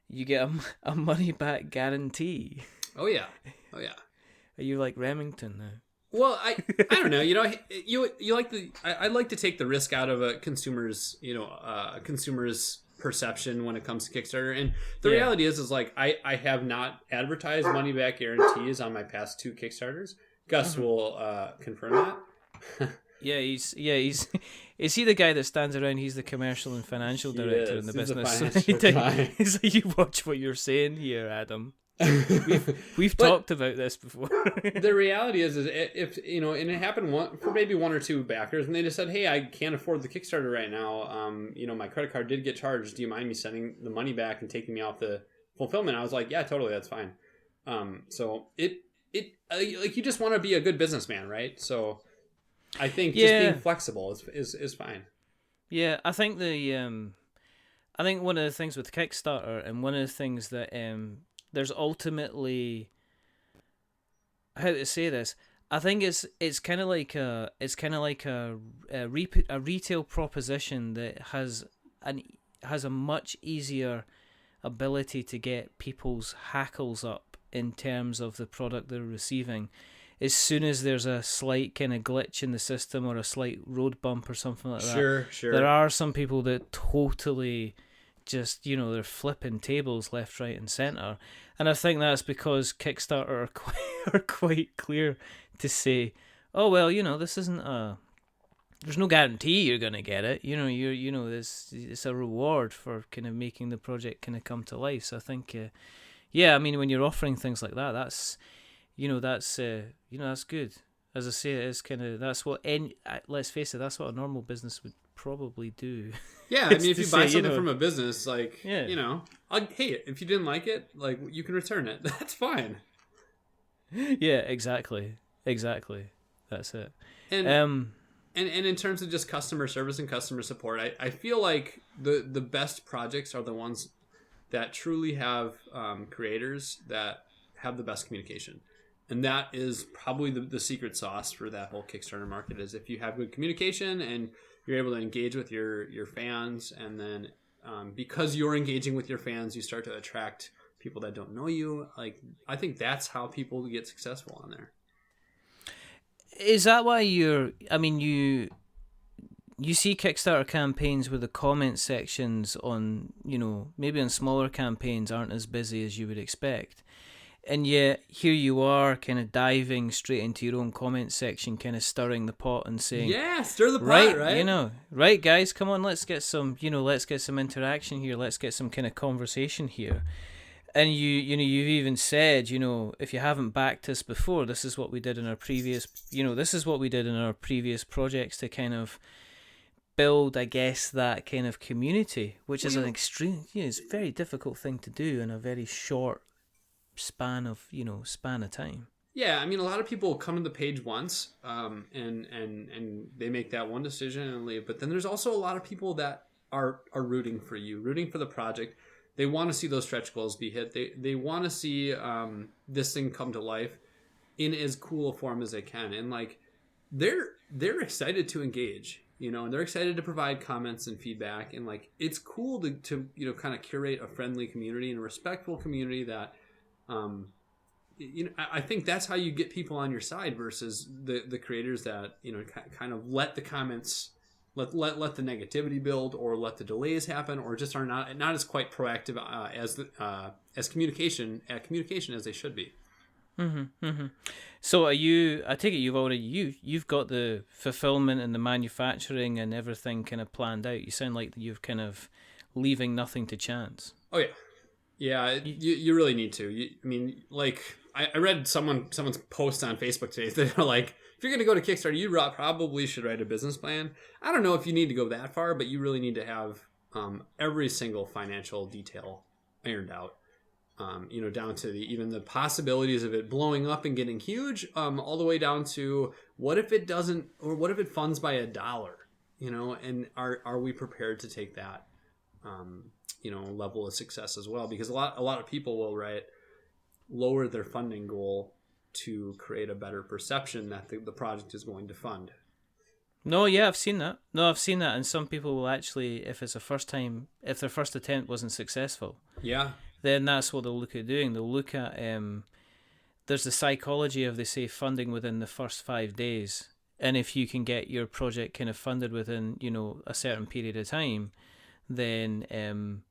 You get a money back guarantee. Oh yeah. Are you like Remington now? Well, I don't know. You like I like to take the risk out of a consumer's perception when it comes to Kickstarter. And the reality is like I have not advertised money back guarantees on my past 2 Kickstarters. Gus will confirm that. Is he the guy that stands around? He's the commercial and financial director in the business. He's like, you watch what you're saying here, Adam. We've talked about this before. The reality is if and it happened for maybe 1 or 2 backers, and they just said, hey, I can't afford the Kickstarter right now. My credit card did get charged. Do you mind me sending the money back and taking me off the fulfillment? I was like, yeah, totally, that's fine. So it like, you just want to be a good businessman, right? So I think just being flexible is fine. Yeah, I think I think one of the things with Kickstarter, and one of the things that there's ultimately, how to say this, I think it's kind of like a retail proposition that has a much easier ability to get people's hackles up in terms of the product they're receiving. As soon as there's a slight kind of glitch in the system or a slight road bump or something like that, sure. There are some people that totally just, they're flipping tables left, right, and center, and I think that's because Kickstarter are quite clear to say, oh well, this isn't there's no guarantee you're gonna get it. This it's a reward for kind of making the project kind of come to life. So I think Yeah, I mean, when you're offering things like that, that's that's good. As I say, it is kind of that's what let's face it, that's what a normal business would probably do. Yeah, I It's mean, if to you buy say, something from a business, like, Yeah. hey, if you didn't like it, like, you can return it. That's fine. Yeah, exactly. That's it. And Um, and in terms of just customer service and customer support, I feel like the best projects are the ones that truly have creators that have the best communication. And that is probably the secret sauce for that whole Kickstarter market, is if you have good communication and you're able to engage with your fans, and then because you're engaging with your fans, you start to attract people that don't know you. Like, I think that's how people get successful on there. is that why you see Kickstarter campaigns where the comment sections on, maybe on smaller campaigns aren't as busy as you would expect. And yet here you are kind of diving straight into your own comment section, kind of stirring the pot and saying, yeah, stir the pot, right? Right, guys, come on, let's get some interaction here. Let's get some kind of conversation here. And you've even said, if you haven't backed us before, this is what we did in our previous projects to kind of build, I guess, that kind of community, which is an extreme, it's a very difficult thing to do in a very short span of time. Yeah, I mean, a lot of people come to the page once, and they make that one decision and leave. But then there's also a lot of people that are rooting for you, rooting for the project. They want to see those stretch goals be hit. They want to see this thing come to life in as cool a form as they can, and like they're excited to engage, and they're excited to provide comments and feedback, and like it's cool to kind of curate a friendly community and a respectful community that. I think that's how you get people on your side versus the creators that kind of let the comments let the negativity build, or let the delays happen, or just are not as quite proactive as communication as they should be. So I take it you've got the fulfillment and the manufacturing and everything kind of planned out. You sound like you've kind of leaving nothing to chance. Oh yeah. Yeah, you really need to. I mean, like, I read someone's post on Facebook today. They're like, if you're going to go to Kickstarter, you probably should write a business plan. I don't know if you need to go that far, but you really need to have every single financial detail ironed out. Down to even the possibilities of it blowing up and getting huge, all the way down to what if it doesn't, or what if it funds by $1, and are we prepared to take that? Level of success as well, because a lot of people will lower their funding goal to create a better perception that the project is going to fund. No, yeah, I've seen that. And some people will actually, if their first attempt wasn't successful, yeah, then that's what they'll look at doing. They'll look at there's the psychology of, they say, funding within the first 5 days, and if you can get your project kind of funded within a certain period of time, then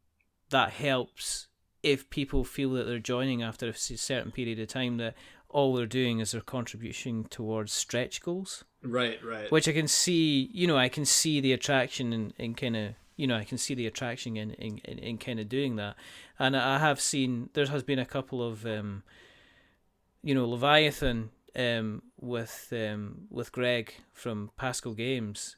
that helps. If people feel that they're joining after a certain period of time, that all they're doing is they're contributing towards stretch goals. Right. Which I can see, I can see the attraction in kind of, I can see the attraction in kind of doing that. And I have seen, there has been a couple of, Leviathan with Greg from Pascal Games.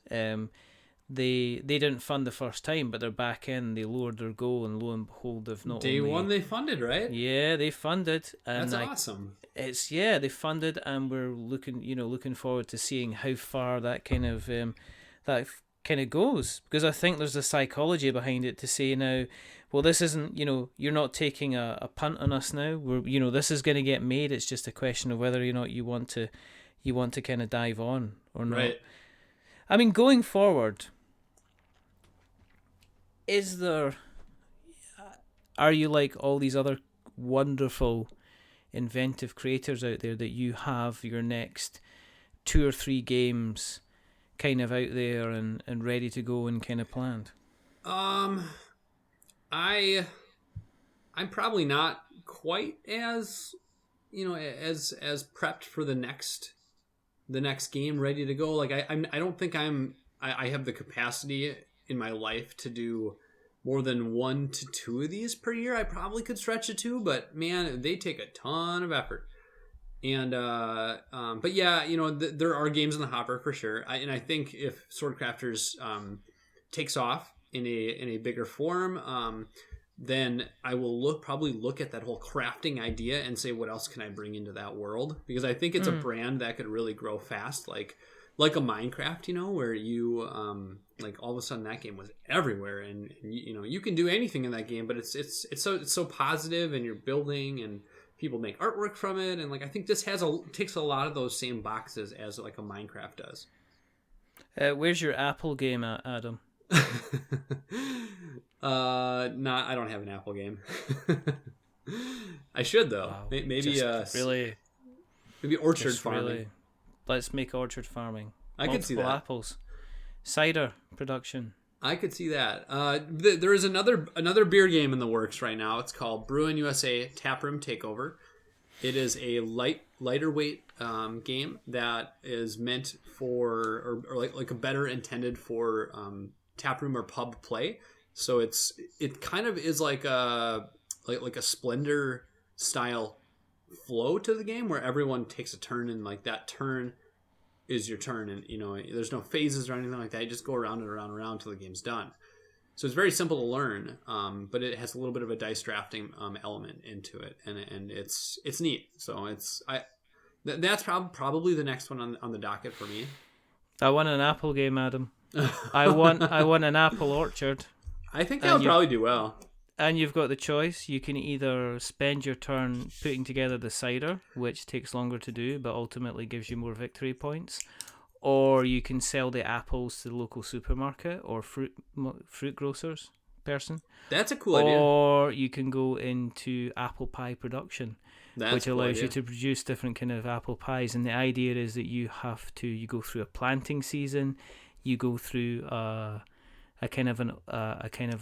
They didn't fund the first time, but they're back in. They lowered their goal, and lo and behold, they've not Day only... one they funded, right? Yeah, they funded. And that's awesome. They funded, and we're looking forward to seeing how far that kind of goes, because I think there's a psychology behind it to say now, well, this isn't, you're not taking a punt on us now. We're, this is going to get made. It's just a question of whether or not you want to kind of dive on or not. Right. I mean, going forward, are you like all these other wonderful, inventive creators out there that you have your next 2 or 3 games kind of out there and ready to go and kind of planned? I'm probably not quite as as prepped for the next game ready to go. Like I don't think I have the capacity in my life to do more than 1 to 2 of these per year. I probably could stretch it 2, but man, they take a ton of effort. And but yeah, there are games in the hopper for sure. I think if Swordcrafters takes off in a bigger form, then I will probably look at that whole crafting idea and say, what else can I bring into that world? Because I think it's a brand that could really grow fast, like a Minecraft, where you like all of a sudden that game was everywhere, and you can do anything in that game, but it's so positive, and you're building, and people make artwork from it, and like I think this ticks a lot of those same boxes as like a Minecraft does. Where's your Apple game at, Adam? I don't have an Apple game. I should though. Wow. Maybe maybe orchard farming. Let's make orchard farming. I could see that. Apples, cider production. I could see that. There is another beer game in the works right now. It's called Brewin USA Taproom Takeover. It is a lighter weight game that is meant for, or like a better intended for taproom or pub play. So it kind of is like a Splendor style flow to the game where everyone takes a turn, and like that turn is your turn, and there's no phases or anything like that. You just go around and around and around until the game's done. So it's very simple to learn, but it has a little bit of a dice drafting element into it, and it's neat. So that's probably the next one on the docket for me. I want an Apple game, Adam. I want an Apple orchard. I think that would probably do well. And you've got the choice. You can either spend your turn putting together the cider, which takes longer to do, but ultimately gives you more victory points, or you can sell the apples to the local supermarket or fruit grocers person. That's a cool idea. Or you can go into apple pie production, which allows you to produce different kind of apple pies. And the idea is that you go through a planting season, you go through a kind of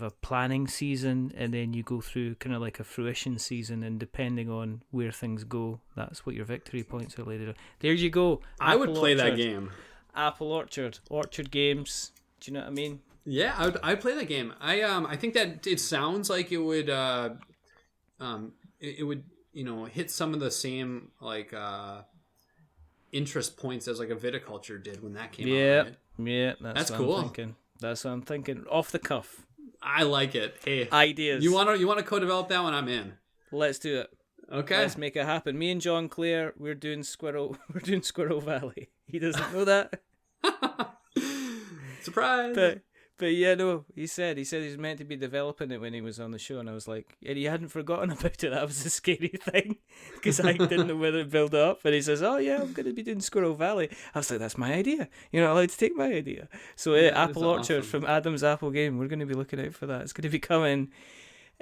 a planning season, and then you go through kind of like a fruition season, and depending on where things go, that's what your victory points are later on. There you go. I would play that game. Apple Orchard games. Do you know what I mean? Yeah, I'd play that game. I think that it sounds like it would hit some of the same like interest points as like a viticulture did when that came out. Right? Yeah, that's cool. I'm thinking. That's what I'm thinking. Off the cuff. I like it. Hey, ideas. You want to co-develop that one? I'm in. Let's do it. Okay. Let's make it happen. Me and John Clare, we're doing Squirrel Valley. He doesn't know that. Surprise. But yeah, no, he said he was meant to be developing it when he was on the show, and I was like, and he hadn't forgotten about it. That was the scary thing, because I didn't know whether to build up. And he says, "Oh yeah, I'm going to be doing Squirrel Valley." I was like, "That's my idea. You're not allowed to take my idea." So Apple Orchard awesome. From Adam's Apple Game. We're going to be looking out for that. It's going to be coming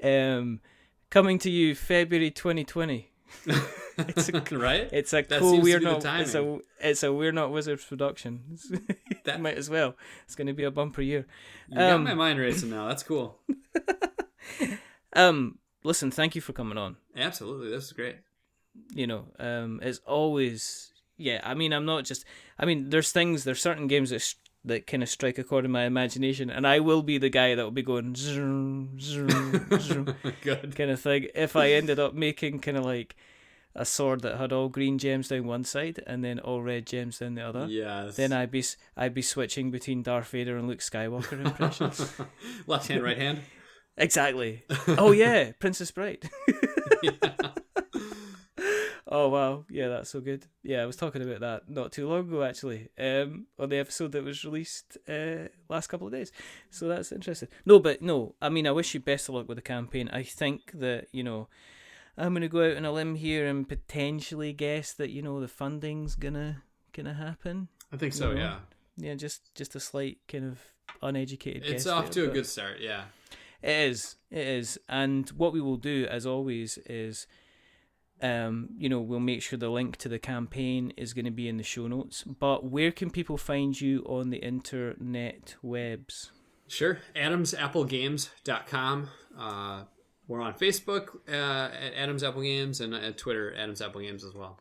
to you February 2020. Right? It's a cool We're Not. It's a We're Not Wizards production. That might as well. It's going to be a bumper year. You got my mind racing now. That's cool. Listen, thank you for coming on. Absolutely, this is great. It's always I mean, I'm not just. I mean, there's certain games that kind of strike a chord in my imagination, and I will be the guy that will be going zoom, zoom, zoom, good kind of thing. If I ended up making kind of like a sword that had all green gems down one side and then all red gems down the other, yes, then I'd be switching between Darth Vader and Luke Skywalker impressions. Left hand, right hand. Exactly. Oh yeah, Princess Bride. Yeah. Oh wow, yeah, that's so good. Yeah, I was talking about that not too long ago actually, on the episode that was released last couple of days. So that's interesting. No, I mean, I wish you best of luck with the campaign. I think that I'm gonna go out on a limb here and potentially guess that the funding's gonna happen. I think so. Yeah. Yeah, just a slight kind of uneducated guess. It's off to a good start. Yeah. It is, and what we will do, as always, is. We'll make sure the link to the campaign is going to be in the show notes. But where can people find you on the internet webs? Sure. AdamsAppleGames.com. We're on Facebook at Adams Apple Games, and at Twitter, Adams Apple Games as well.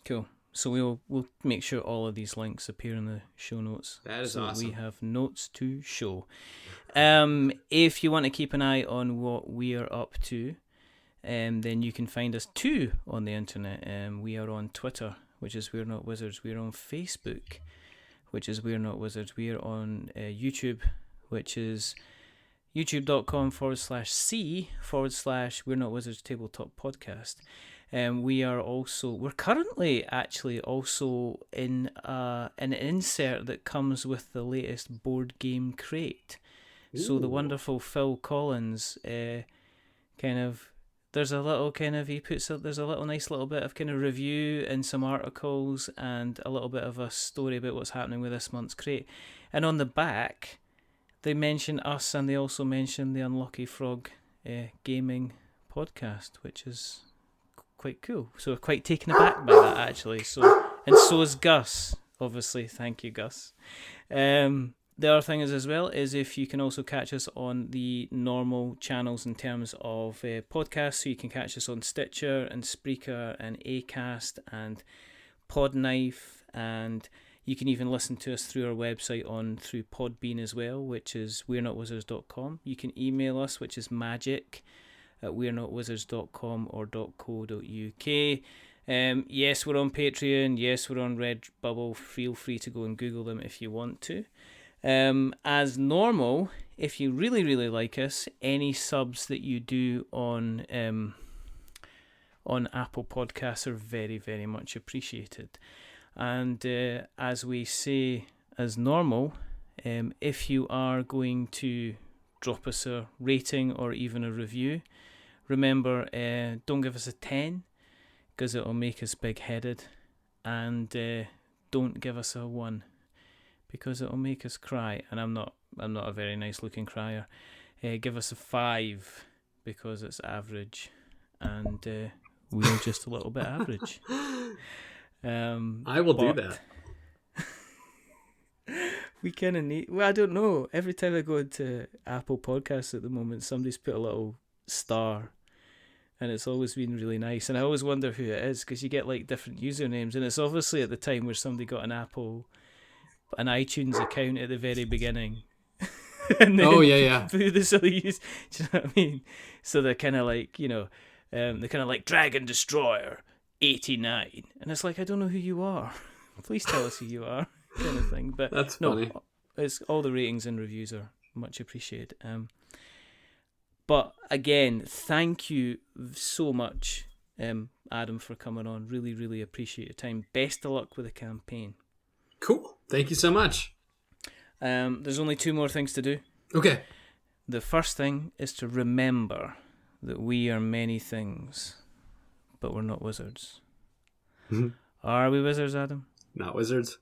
Cool. So we'll make sure all of these links appear in the show notes. That is so awesome. We have notes to show. If you want to keep an eye on what we are up to, then you can find us too on the internet. We are on Twitter, which is We're Not Wizards. We're on Facebook, which is We're Not Wizards. We are on YouTube, which is youtube.com/c/We're Not Wizards Tabletop Podcast. We're currently actually also in an insert that comes with the latest board game crate. Ooh. So the wonderful Phil Collins there's a little there's a little nice little bit of kind of review and some articles and a little bit of a story about what's happening with this month's crate. And on the back, they mention us, and they also mention the Unlucky Frog gaming podcast, which is quite cool. So we're quite taken aback by that, actually. So is Gus, obviously. Thank you, Gus. The other thing is if you can also catch us on the normal channels in terms of podcasts. So you can catch us on Stitcher and Spreaker and Acast and Podknife, and you can even listen to us through our website through Podbean as well, which is we'renotwizards.com. You can email us, which is magic@we'renotwizards.com or .co.uk. Yes, we're on Patreon. Yes, we're on Redbubble. Feel free to go and Google them if you want to. As normal, if you really, really like us, any subs that you do on Apple Podcasts are very, very much appreciated. And as we say, as normal, if you are going to drop us a rating or even a review, remember, don't give us a 10 because it'll make us big-headed, and don't give us a 1 because it'll make us cry, and I'm not a very nice-looking crier. Give us a 5 because it's average, and we're just a little bit average. I will do that. We kind of need... Well, I don't know. Every time I go into Apple Podcasts at the moment, somebody's put a little star, and it's always been really nice. And I always wonder who it is, because you get like different usernames, and it's obviously at the time where somebody got an iTunes account at the very beginning. And then through the silly use, do you know what I mean? So they're kind of like, they're kind of like Dragon Destroyer 89, and it's like, I don't know who you are. Please tell us who you are, kind of thing. But that's funny. It's all the ratings and reviews are much appreciated. But again, thank you so much, Adam, for coming on. Really, really appreciate your time. Best of luck with the campaign. Cool. Thank you so much. There's only 2 more things to do. Okay. The first thing is to remember that we are many things, but we're not wizards. Are we wizards, Adam? Not wizards.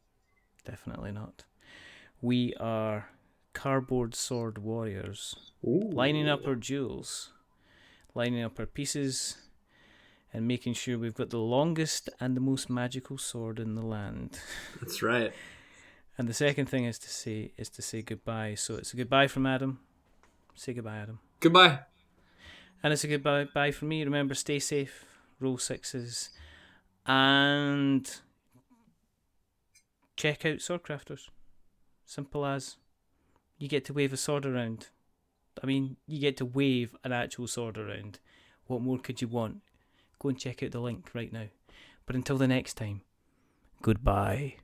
Definitely not. We are cardboard sword warriors. Ooh. Lining up our jewels, lining up our pieces, and making sure we've got the longest and the most magical sword in the land. That's right. And the second thing is to say goodbye. So it's a goodbye from Adam. Say goodbye, Adam. Goodbye. And it's a goodbye from me. Remember, stay safe, roll 6s, and check out Swordcrafters. Simple as. You get to wave a sword around. I mean, you get to wave an actual sword around. What more could you want? Go and check out the link right now. But until the next time, goodbye.